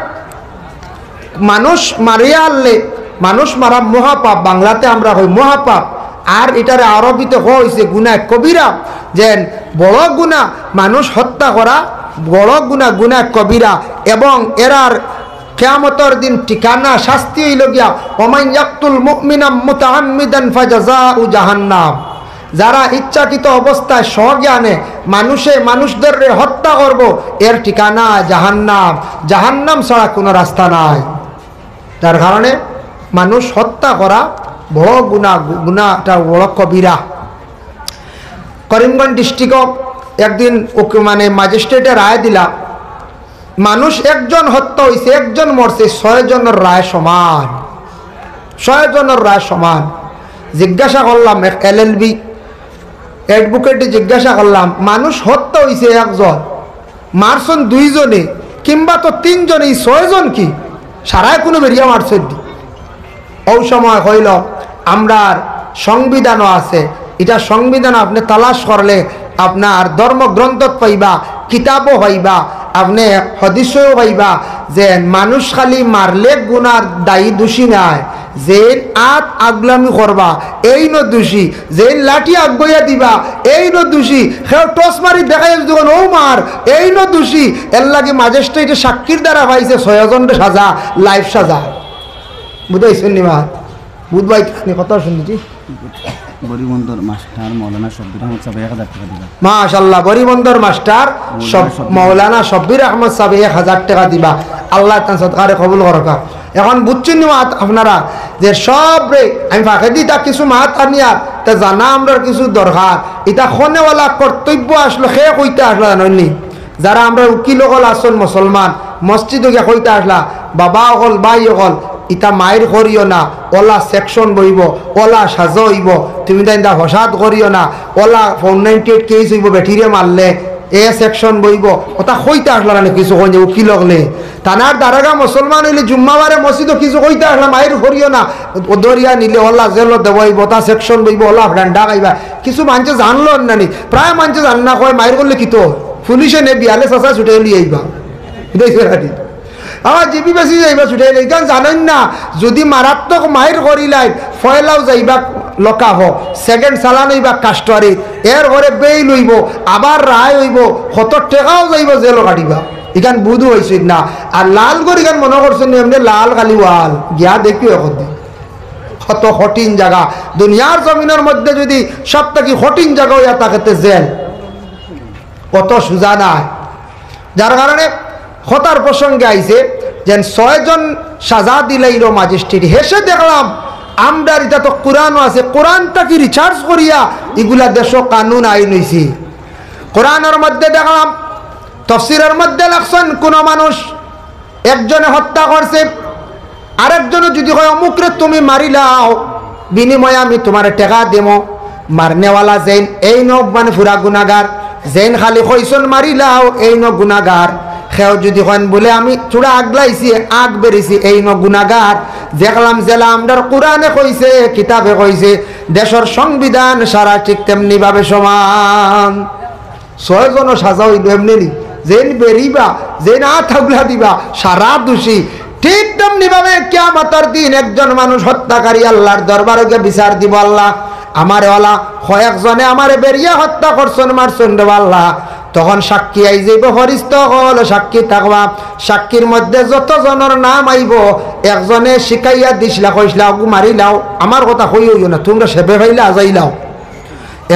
মানুষ মারিয়া আনলে মানুষ মারা মহাপাপ বাংলাতে আমরা হই মহাপাপ আর এটারে আরবিতে হয়েছে গুনাহ কবিরা যেন বড় গুনাহ মানুষ হত্যা করা বড় গুনাহ গুনাহ কবিরা এবং এরার কিয়ামতের দিন ঠিকানা শাস্তি হইল গিয়া ওমান ইয়াকতুল মুমিনা মুতাআম্মিদান ফাজাযাউ জাহান্নাম যারা ইচ্ছাকৃত অবস্থায় স্বজ্ঞানে মানুষদের হত্যা করব এর ঠিকানা জাহান্নাম ছাড়া কোনো রাস্তা নাই যার কারণে মানুষ হত্যা করা বড় গুনাহটা বড় কবিরা করিমগঞ্জ ডিস্ট্রিক্ট একদিন মানে ম্যাজিস্ট্রেটে রায় দিলা মানুষ একজন হত্যা হয়েছে একজন মরছে 6 জনের রায় সমান 6 জনের রায় সমান জিজ্ঞাসা করলাম LLB অ্যাডভোকেটে জিজ্ঞাসা করলাম মানুষ হত্যা হয়েছে একজন মারছেন 2 জনে কিংবা তো 3 জনে 6 জন কি সারায় কোনো বেরিয়া মারছেন ওই সময় হইল আমরার সংবিধানও আছে এটা সংবিধান আপনি তালাশ করলে আপনার ধর্মগ্রন্থ পাইবা কিতাবও পাইবা আপনি হদিসও পাইবা যে মানুষ খালি মারলে গুনার দায়ী দোষী নাই, যে আত আগলামি করবা এই ন দোষী, যে লাঠি আগবইয়া দিবা এই ন দোষী, সেও টস মারি দেখাই যখন ও মার এই ন দোষী। এর লাগে ম্যাজিস্ট্রেটে সাক্ষীর দ্বারা পাইছে 6 জনের সাজা, লাইফ সাজা। বুঝাইছেন নি মা? বুধবাই কথা শুনেছি। বরিবন্দর মাস্টার মৌলানা শব্বির আহমদ সাহেব 1000 টাকা দিবা। মাশাআল্লাহ, বরিবন্দর মাস্টার মৌলানা শব্বির আহমদ সাহেব 1000 টাকা দিবা। আল্লাহ তার সদকারে কবুল করকা। এখন বুঝছেন নি আপনারা যে সব রে আমি ফাঁকে দিই তা কিছু মাত আনিয়ার তা জানা আমরা কিছু দরকার। এটা খনেওয়ালা কর্তব্য আসলো সে কইতে আসলা জানি, যারা আমরা উকিল হল আসন মুসলমান মসজিদে গিয়ে কইতে আসলা বাবা হল ভাই হল ইটা মায়ের করিও না, ওলা সেকশন বইব, ওলা সাজ হইব, তুমি তাই হসাদ করিও না, ওলা 498 কেস হইব বেঠিরে মারলে এ সেকশন বইব, ওটা কইতে আসলা না কিছু কই উকিল হলে তানার দারাগা মুসলমান হইলে জুম্মাবারে মসজিদ কিছু কইতে আসলা মায়ের করিও না, দরিয়া নিলে ওলা জেল দেবইব, তা সেকশন বইব, ওলা ডান্ডা খাইবা। কিছু মানুষ জানলো না, প্রায় মানুষ জান না কয় মায়ের করলে কি তো পুলিশে নে বিয়ালে চাষা ছুটে লিয়ে আইবা। আমার জিপি বেশি যাইবা ছুটে কারণ জানেন না যদি মারাত্মক মায়ের করিলাই ফয়লাও যাইবা লকা হ, সেকেন্ড চালান হইবা কাস্টরি, এর ঘরে বেই লইব, আবার রায় হইব, 70 টাকাও যাইব জেল কাটিবা। এখান বুধু হয়েছিল না। আর লাল করে এখান মনে করছেন এমনি লাল খালি ওয়াল গিয়া দেখি এখন কত কঠিন জায়গা। দুনিয়ার জমিনের মধ্যে যদি সব থেকে কঠিন জায়গা হইয়া তাকে জেল কত সোজা নাই। যার কারণে হতার প্রসঙ্গে আইছে যেন 6 জন সাজা দিলাইল ম্যাজিস্ট্রেট। হেসে দেখলাম আমরা এটা তো কোরআনও আছে, কোরআনটা কি রিসার্চ করিয়া এগুলা দেশ কানুন আইন হইছি। কোরআনের মধ্যে দেখলাম তফসিরের মধ্যে লাগছেন কোন মানুষ একজনে হত্যা করছে, আরেকজনে যদি হয় অমুকরে তুমি মারিলাও বিনিময়ে আমি তোমার টাকা দেবো, মারনেওয়ালা যেন এই ন মানে ফুরা গুনাগার, যেন খালি কইসন মারিলাও এই ন গুনাগার, সেও যদি কন বলে আমি চূড়া আগলাইছি আগ বেরিয়েছি এই ন গুনাগার। দেখলাম জেলা আমরার কোরআনে কইছে, কিতাবে কইছে, দেশের সংবিধান সারা ঠিক তেমনি ভাবে সমান। 6 জন সাজা হইল এমনি যেন বেরিবা যেন আগুলা দিবা সারা দোষী। ঠিক তেমনি ভাবে কিয়ামতের দিন একজন মানুষ হত্যাকারী আল্লাহর দরবারে গিয়ে বিচার দিব, আল্লাহ আমারে ওলা কয়েকজনে আমারে বেরিয়ে হত্যা করছেন মারছেন রে আল্লাহ। তখন সাক্ষী আই যাইব, ফরিস্ত হল সাক্ষী থাকবা, সাক্ষীর মধ্যে যত জনের নাম আইব একজনে শিখাইয়া দিসলা কইসলা মারিলাও, আমার কথা কই হইও না, তোমরা সেবে ভাইলে আজাইলাও।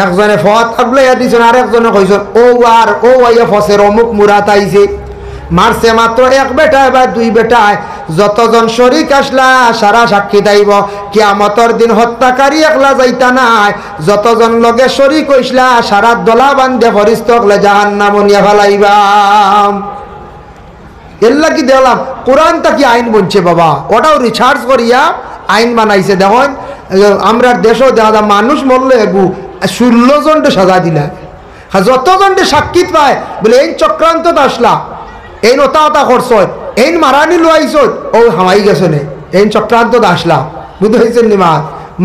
একজনে ফত আগলাইয়া দিছেন, আর একজনে কইছেন ও আর ও আইয়া ফসের অমুক মুরাত আইছে, মারছে মাত্র 1 বেটায় বা 2 বেটায়, যতজন শরিক আসলা সারা সাক্ষী দাইব। কিয়ামতের দিন হত্যাকারী একলা যাইতা নাই, যতজন লগে শরিক হইসলা সারা দলা বান্ধে ফরিস্তকলে জাহান্নাম নিয়ে ফেলাইবা। এল্লা কি দেখলাম কোরআনটা কি আইন বলছে বাবা, ওটাও রিসার্চ করিয়া আইন বানাইছে। দেখুন আমরা দেশও দেখা মানুষ মরলে 16 জনকে সাজা দিলা, যতজনকে সাক্ষী পায় বলে এই চক্রান্ত আসলা এই নতা হতা করছ এই মারানি লোয়াইছ ও হামাই গেছ নে এই চক্রান্ত আসলা। বুঝতে হয়েছেন নি মা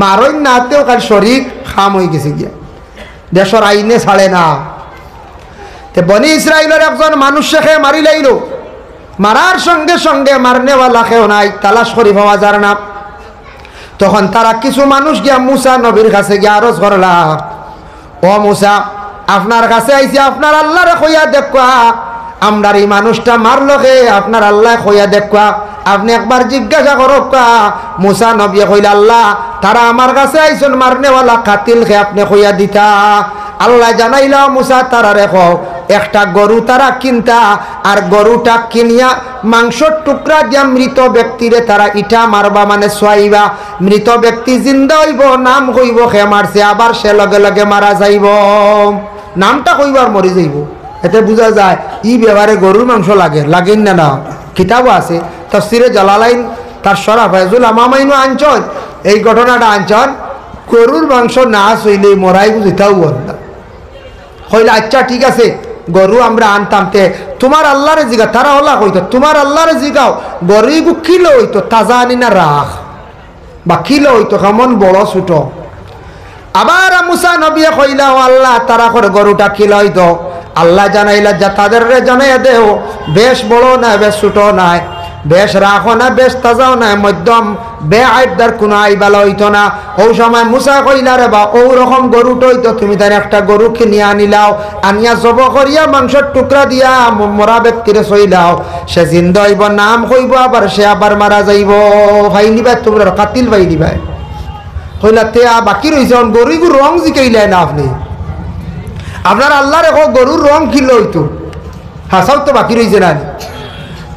মারই নাতেও কাল শরীর খাম হয়ে গেছে গিয়া, দেশের আইনে ছাড়ে না। বনি ইসরায়েলের একজন মানুষ শেখে মারি লাইল, মারার সঙ্গে সঙ্গে মারনেওয়ালা কেউ নাই, তালাশ করি পাওয়া যার না। তখন তারা কিছু মানুষ গিয়া মুসা নবীর কাছে গিয়া আরজ করলা, ও মুসা আপনার কাছে আইছি, আপনার আল্লাহরে কইয়া দেখা আমরার এই মানুষটা মারলো কে, আপনার আল্লাহ কইয়া দেখা আপনি একবার জিজ্ঞাসা করো। মুসা নবী কইলা আল্লাহ তারা আমার কাছে আইসন মারনেওয়ালা কাতিল কে আপনি কইয়া দিতা। আল্লাহ জানাইলা মুসা তারা রেখো একটা গরু তারা কিনতা, আর গরুটা কিনিয়া মাংসর টুকরা দিয়া মৃত ব্যক্তিরে তারা ইটা মারবা মানে সোয়াইবা, মৃত ব্যক্তি জিন্দা হইব, নাম কইব সে মারছে, আবার সে লগে লগে মারা যাইব, নামটা কইবার মরি যাইব। এতে বোঝা যায় ই ব্যবহারে গরুর মাংস লাগে লাগেন না না। কিতাবও আছে তাফসিরে জালালাইন তার সরা ফয়জুল আমামাইনও আনছন এই ঘটনাটা আনছন, গরুর মাংস না চইলে মরাই বুঝিতাও না। কইলে আচ্ছা ঠিক আছে গরু আমরা আনতাম, তে তোমার আল্লাহরে জিগা, তারা হলা কইতো তোমার আল্লাহরে জিগাও গরু কিলো হইতো তাজা আনি না রাখ, বা কিলো হইতো কেমন বড় ছোট। আবার মুসা নবী কইলা আল্লাহ তারা করে গরুটা কিলো হইতো, আল্লাহ জানাইলা যা তাদের জানাইয়া দেও বেশ বড় না বেশ ছোট নাই, বেশ রাখো না বেশ তাজাও নাই, মধ্যম বে আইবদার কোনো আইবালা হইতো না। ওই সময় মুসা কইলা রে বা ও রকম গরুটা হইতো, তুমি তার একটা গরু কিনিয়া আনিলাও, আনিয়া জব করিয়া মাংসের টুকরা দিয়া মরা ব্যক্তিরে চইলাও, সে জিন্দা হইব নাম কইব আবার সে আবার মারা যাইব। ভাই নিবাই তোমরা কাতিল ভাই নিবাই কইলা তে বাকি রয়েছে গরু রং জিকাইলেন না আপনি, আপনার আল্লাহর এখন গরুর রং কিনলে হইতো, হাসাও তো বাকি রয়েছে না।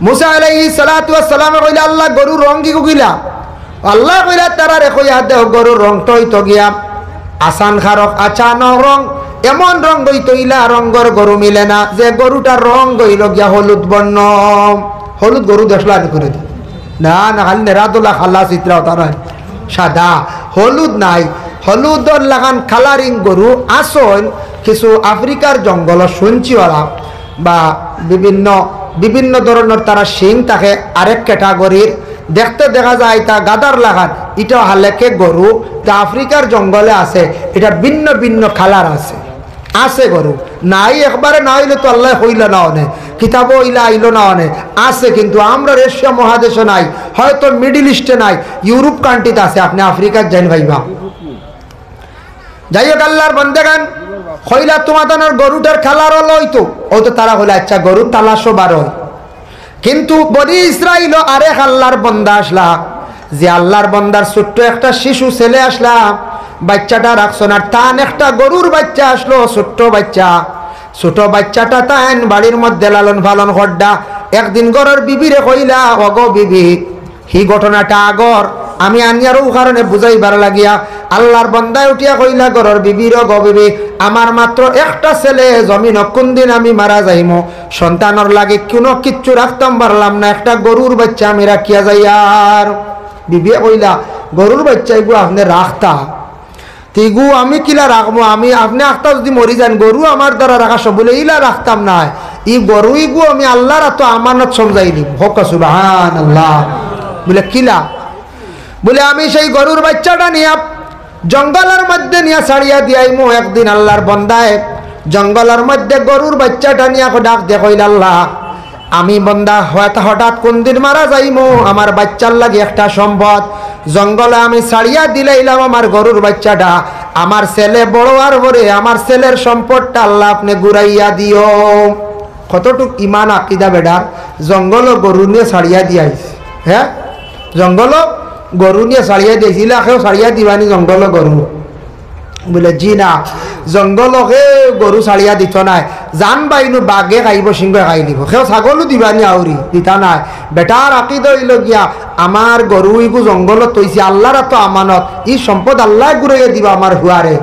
মুসা আলাইহিস সালাতু ওয়াস সালাম কইলা আল্লাহ গরুর রং কি কইলা? আল্লাহ কইলা তারা রে কইয়া দেও গরুর রংটা হইতো গিয়া আসান খারক আচানক রং, এমন রং হইতো ইলা রঙের গরু মিলে না, যে গরুটার রং হইল গিয়া হলুদ বর্ণ। হলুদ গরু দেখলা করে দি না না, খালি নেরাদোলা খালা চিত্রাও তারা সাদা, হলুদ নাই। হলুদর লাগান কালারিং গরু আসন কিছু আফ্রিকার জঙ্গল শুনছি ওরা, বা বিভিন্ন বিভিন্ন ধরনের তারা শিং থাকে আরেক ক্যাটাগরির, দেখতে দেখা যায় তা গাদার লাগান, এটা হালেকে গরু তা আফ্রিকার জঙ্গলে আছে, এটা ভিন্ন ভিন্ন কালার আছে আছে গরু নাই, একবারে না হইলে তো আল্লাহ হইল না অনেক কিতাবও হইলে আইল না অনেক আছে, কিন্তু আমরা এশিয়া মহাদেশে নাই, হয়তো মিডিল ইস্টে নাই, ইউরোপ কান্ট্রিতে আছে, আপনি আফ্রিকার যান ভাইবা। যাই হোক আল্লাহর বন্দেগান কইলা তোমাদের গরুটার খালার হলো হইতো, ও তো তারা হলে আচ্ছা গরু তালাশো বার হয়। কিন্তু বনি ইসরাইল আরেক আল্লাহর বন্দা আসলা, যে আল্লাহর বন্দার ছোট্ট একটা শিশু ছেলে আসলা, বাচ্চাটা রাখছো না, তান একটা গরুর বাচ্চা আসলো, ছোট বাচ্চাটা তান বাড়ির মধ্যে লালন পালন করডা। একদিন গরের বিবিরে কইলা অগো বিবি, হি ঘটনাটা আগর আমি আনিয়ারও কারণে বুঝাইবার লাগিয়া আল্লাহর বন্দায় উঠিয়া কইলা গরর বিবির গো বিবি, আমার মাত্র একটা ছেলে, জমিন কোন দিন আমি মারা যাইমো, সন্তানর লাগে কোনো কিচ্ছু রাখতাম পারলাম না, একটা গরুর বাচ্চা আমি রাখিয়া যাই। আর বিবি কইলা গরুর বাচ্চা এগু আপনি রাখতা, তিগু আমি কিলা রাখবো, আমি আপনি আখতা যদি মরি যান গরু আমার দ্বারা রাখা সব বলে ইলা রাখতাম না, ই গরু ইগু আমি আল্লাহর এত আমানত সমঝাইনি। হক সুবহানাল্লাহ। বলে কিলা? বলে আমি সেই গরুর বাচ্চাটা নিয়ে জঙ্গলের মধ্যে নিয়ে ছাড়িয়া দিয়াইমু। একদিন আল্লাহর বন্দায় জঙ্গলের মধ্যে গরুর বাচ্চাটা নিয়ে ডাক দিয়ে কইল আল্লাহ, আমি বন্দা হঠাৎ কোন দিন মারা যাইমু, আমার বাচ্চার লাগে একটা সম্পদ, জঙ্গলে আমি ছাড়িয়া দিলাইলাম আমার গরুর বাচ্চাটা, আমার ছেলে বড় আর বরে আমার ছেলের সম্পদটা আল্লাহ আপনি ঘুরাইয়া দিও। কতটুক ইমান আকিদা বেডার, জঙ্গল গরু নিয়ে ছাড়িয়া দিয়াইছে, হ্যাঁ জঙ্গল গরু নিয়ে ছাড়িয়া দিয়েছিল, কেউ ছাড়িয়া দিবানি জঙ্গল গরু? বলে জি না, জঙ্গলকে গরু ছাড়িয়া দিত নাই, জান বাইনু বাঘে খাইব সিংহে খাই দিব, কেউ ছাগলও দিবানি আউরি দিতা নাই। বেটার আকিদ হইল গিয়া আমার গরু ইগু জঙ্গলত তৈছি, আল্লাহর তো আমানত, ই সম্পদ আল্লাহ ঘুরাইয়া দিবা আমার হুয়ারে।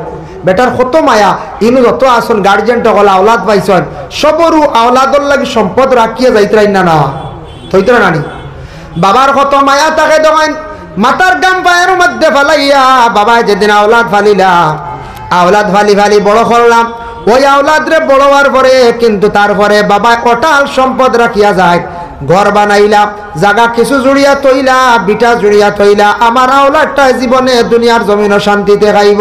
বেটার কত মায়া, ইনু যত আসন গার্জেন টকল আওলাদ পাইছন, সবরু আওলাদর লাগি সম্পদ রাখিয়া যাইতরাই না না থইতরা নানি। বাবার কত মায়া তাকে দোকান মাতার গাম পায়ের মধ্যে ফালাইয়া, বাবা যেদিন আওলাদ ফালিলা, আওলাদ ফালি ফালি বড় করলাম, ওই আওলাদ রে বড় হওয়ার পরে কিন্তু তারপরে বাবা অটাল সম্পদ রাখিয়া যায়, ঘর বানাইলা, জায়গা কিছু জুড়িয়া তৈলা, বিটা জুড়িয়া তৈলা, আমার আওলাদটা জীবনে দুনিয়ার জমিন শান্তিতে খাইব।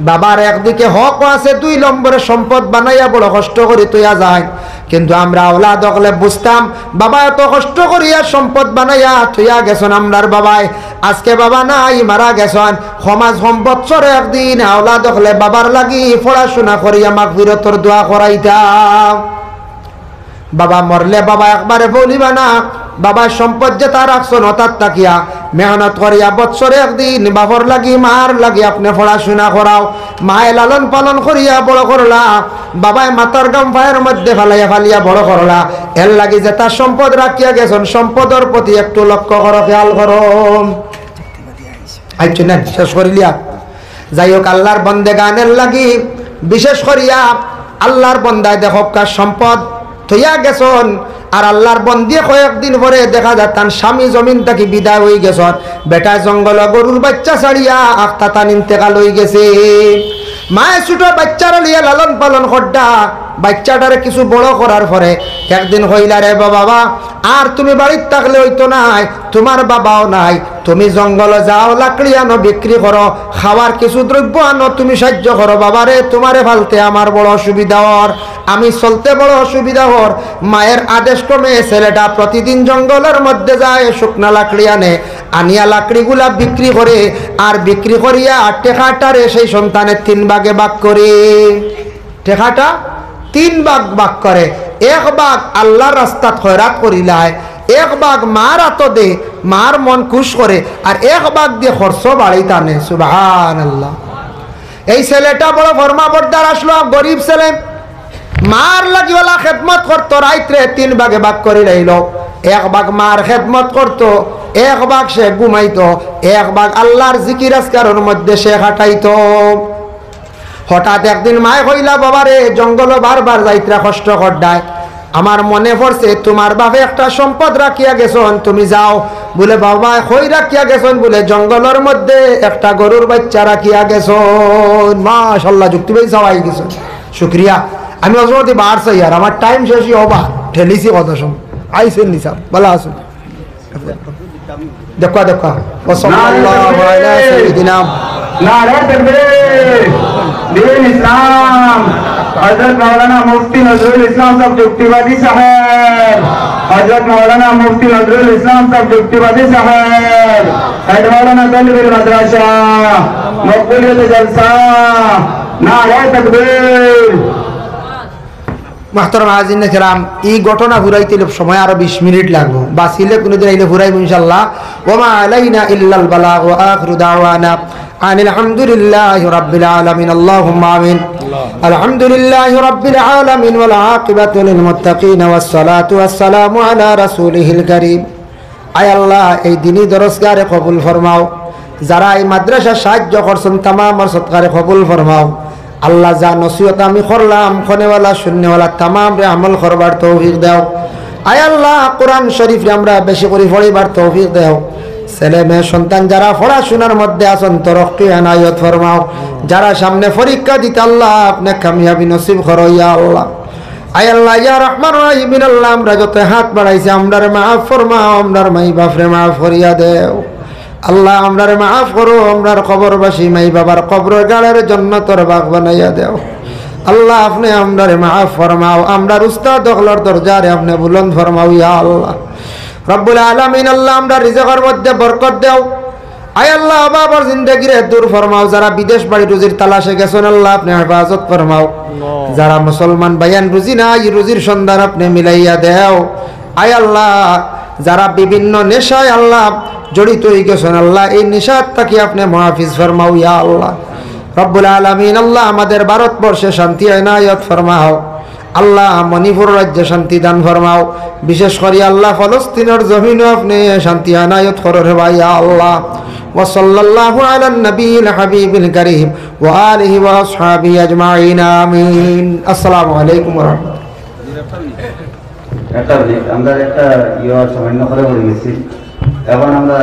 বাবার একদিকে হক আছে, 2 নম্বরে সম্পদ বানাইয়া বড় কষ্ট করে তৈয়া যায়, কিন্তু আমরা আওলাদ হলে বুঝতাম বাবা এত কষ্ট করিয়া সম্পদ বানাইয়া থইয়া গেছেন আমরার বাবাই, আজকে বাবা নাই মারা গেছেন, সমাজ সম্পদরে একদিন আওলাদ হলে বাবার লাগি পড়াশোনা করিয়া মাগফিরাতের দোয়া করাইতাম। বাবা মরলে বাবা একবারে বলিবা না, বাবার সম্পদ যে তার রাখছো নতার তাকিয়া মেহনত করিয়া বৎসরে একদিন বাবার লাগি মার লাগি আপনি পড়াশোনা করাও, মায়ে লালন পালন করিয়া বড় করলা, বাবায় মাতার গাম পায়ের মধ্যে ফালাইয়া ফালিয়া বড় করলা, এর লাগি যে তার সম্পদ রাখিয়া গেছেন, সম্পদের প্রতি একটু লক্ষ্য করো, খেয়াল করো। আইছো না শেষ করিলিয়া? যাই হোক আল্লাহর বন্দে গানের লাগি বিশেষ করিয়া আল্লাহর বন্দায় দেখো কার সম্পদ থইয়া গেছন, আর আল্লাহর বন্দি কয়েকদিন পরে দেখা যায় তার স্বামী জমিন থেকে বিদায় হয়ে গেছন, বেটা জঙ্গল গরুর বাচ্চা ছাড়িয়া আখতা তান ইন্তেকাল হয়ে গেছে। মায়ে ছোট বাচ্চারা লিয়ে লালন পালন করডা, বাচ্চাটারে কিছু বড় করার পরে একদিন হইলা রে বাবা, আর তুমি বাড়িতে থাকলে হইতো নাই, তোমার বাবাও নাই, তুমি জঙ্গলে যাও, লাকড়ি আনো বিক্রি করো, খাওয়ার কিছু দ্রব্য আনো, তুমি সাহায্য করো বাবারে, তোমারে ফালতে আমার বড় অসুবিধা হর, আমি চলতে বড় অসুবিধা হর। মায়ের আদেশ ক্রমে ছেলেটা প্রতিদিন জঙ্গলের মধ্যে যায়, শুকনা লাকড়ি আনে, আনিয়া লাকড়িগুলা বিক্রি করে, আর বিক্রি করিয়া টেকাটারে সেই সন্তানের 3 ভাগে ভাগ করে। টেকাটা 3 ভাগ করে। 1 ভাগ আল্লাহর রাস্তাত খয়রাত করিলায়, 1 ভাগ মার আত দে, মার মন খুশ করে, আর 1 ভাগ দিয়ে খরচ বাড়ি টানে। সুবহানাল্লাহ। এই ছেলেটা বড় ফরমাবরদার আসলো, গরিব ছেলে, মার লাগিওয়ালা খেদমত করতো, রাইত্রে 3 ভাগে ভাগ করে রইল। 1 ভাগ মার খেদমত করতো, 1 ভাগ সে ঘুমাইতো, 1 ভাগ আল্লাহর জিকির আজকারের মধ্যে সে কাটাইতো। হঠাৎ একদিন মায় কইলা, বাবারে জঙ্গল বারবার যাইত্রা কষ্ট করডায়, আমার মনে পড়ছে তোমার বাপে একটা সম্পদ রাখিয়া গেছন, তুমি যাও। বলে বাবা কই রাখিয়া গেছন? বলে জঙ্গলের মধ্যে একটা গরুর বাচ্চা রাখিয়া গেছন। মাশাআল্লাহ, যুক্তি ভাই সবাই গেছন, শুক্রিয়া। আমি অসমতি বার চাই, আর আমার টাইম শেষই হবা, ঠেলিছি কত সময় আইসেন নিসাব বলা আসুন। দেখা দেখা ওয়াসাল্লাল্লাহু আলা সাইয়্যিদিনা नारे तकबीर, दीन इस्लाम, हजरत मौलाना मुफ्ती नजरुल इस्लाम साहब जुक्तिवादी साहब, हजरत मौलाना मुफ्ती नजरुल इस्लाम साहब जुक्तिवादी साहब, हेड मौलाना तलबीर मदरसा, मकबूलियत जलसा, नारे तकबीर। মাহতারাম হাজিরিন কিরাম, এই ঘটনা ঘুরাইতে সময় আরো 20 মিনিট লাগবে, বাসিলে কোনদিন আইলে ঘুরাইব ইনশাআল্লাহ। ওয়া মা আলাইনা ইল্লাল বালাগ ওয়া আখিরু দাওয়ানা আনিল হামদুলিল্লাহি রাব্বিল আলামিন। আল্লাহুম্মা আমিন। আলহামদুলিল্লাহি রাব্বিল আলামিন ওয়াল আকিবাতু লিল মুত্তাকিন ওয়াস সালাতু ওয়াস সালামু আলা রাসূলিহিল কারীম। আয় আল্লাহ, এই দিনই দরসগারে কবুল ফরমাও, যারা এই মাদ্রাসা সাহায্য করছেন তামাম সদকারে কবুল ফরমাও। আল্লাহ, যা নসিহত আমি করলাম, খনেওয়ালা শূন্যওয়ালা তামাম রে আমল করবার তৌফিক দাও। আয় আল্লাহ, কোরআন শরীফ রে আমরা বেশি করে পড়িবার তৌফিক দাও। ছেলে মেয়ে সন্তান যারা পড়াশোনার মধ্যে আছেন, তরক্কি এনায়ত ফরমাও। যারা সামনে পরীক্ষা দিতে, আল্লাহ আপনি কামিয়াবি নসিব করো ইয়া আল্লাহ। আয় আল্লাহ ইয়া রহমান রহিম, আল্লাহ আমরা যত হাত বাড়াইছি আমরার মাফ ফরমাও, আমরার মাই বাপরে মাফ করিয়া দেও। আল্লাহ আমরার মাফ করো, আমরার কবরবাসী মাই বাবার কবর গাড়ের জান্নাতের বাগ বানাইয়া দেও। আল্লাহ আপনি আমরার মাফ ফরমাও, আমরার উস্তাদ হলর দরজারে আপনি বুলন্দ ফরমাও ইয়া আল্লাহ রব্বুল আলামিন। আল্লাহ আমরা রিজিকের মধ্যে বরকত দেও। আয় আল্লাহ বাবার জিন্দেগিরে দূর ফরমাও। যারা বিদেশ বাড়ি রুজির তালাশে গেছেন, আল্লাহ আপনি হেফাজত ফরমাও। যারা মুসলমান ভাইয়ান রুজি নাই, রুজির সন্ধান আপনি মিলাইয়া দেও। আয় আল্লাহ, যারা বিভিন্ন নেশায় আল্লাহ জড়িত হয়ে গেছেন, আল্লাহ এই নিশাত তাকে আপনি মুহাফিজ ফরমাও ইয়া আল্লাহ রব্বুল আলামিন। আল্লাহ আমাদের ভারতবর্ষে শান্তি এনায়ত ফরমাও। আল্লাহ মণিপুর রাজ্যে শান্তি দান ফরমাও। বিশেষ করে আল্লাহ ফলস্তিনের জমিনও আপনি শান্তি এনায়ত করো ভাই ইয়া আল্লাহ। ওয়া সাল্লাল্লাহু আলান নবিয়িল হাবিবিল কারীম ওয়া আলিহি ওয়া আসহাবিহি আজমাইন, আমিন। আসসালামু আলাইকুম ওয়া রাহমাতুল্লাহ। আমরা একটা সামান্য করে বলে গেছি। এখন আমরা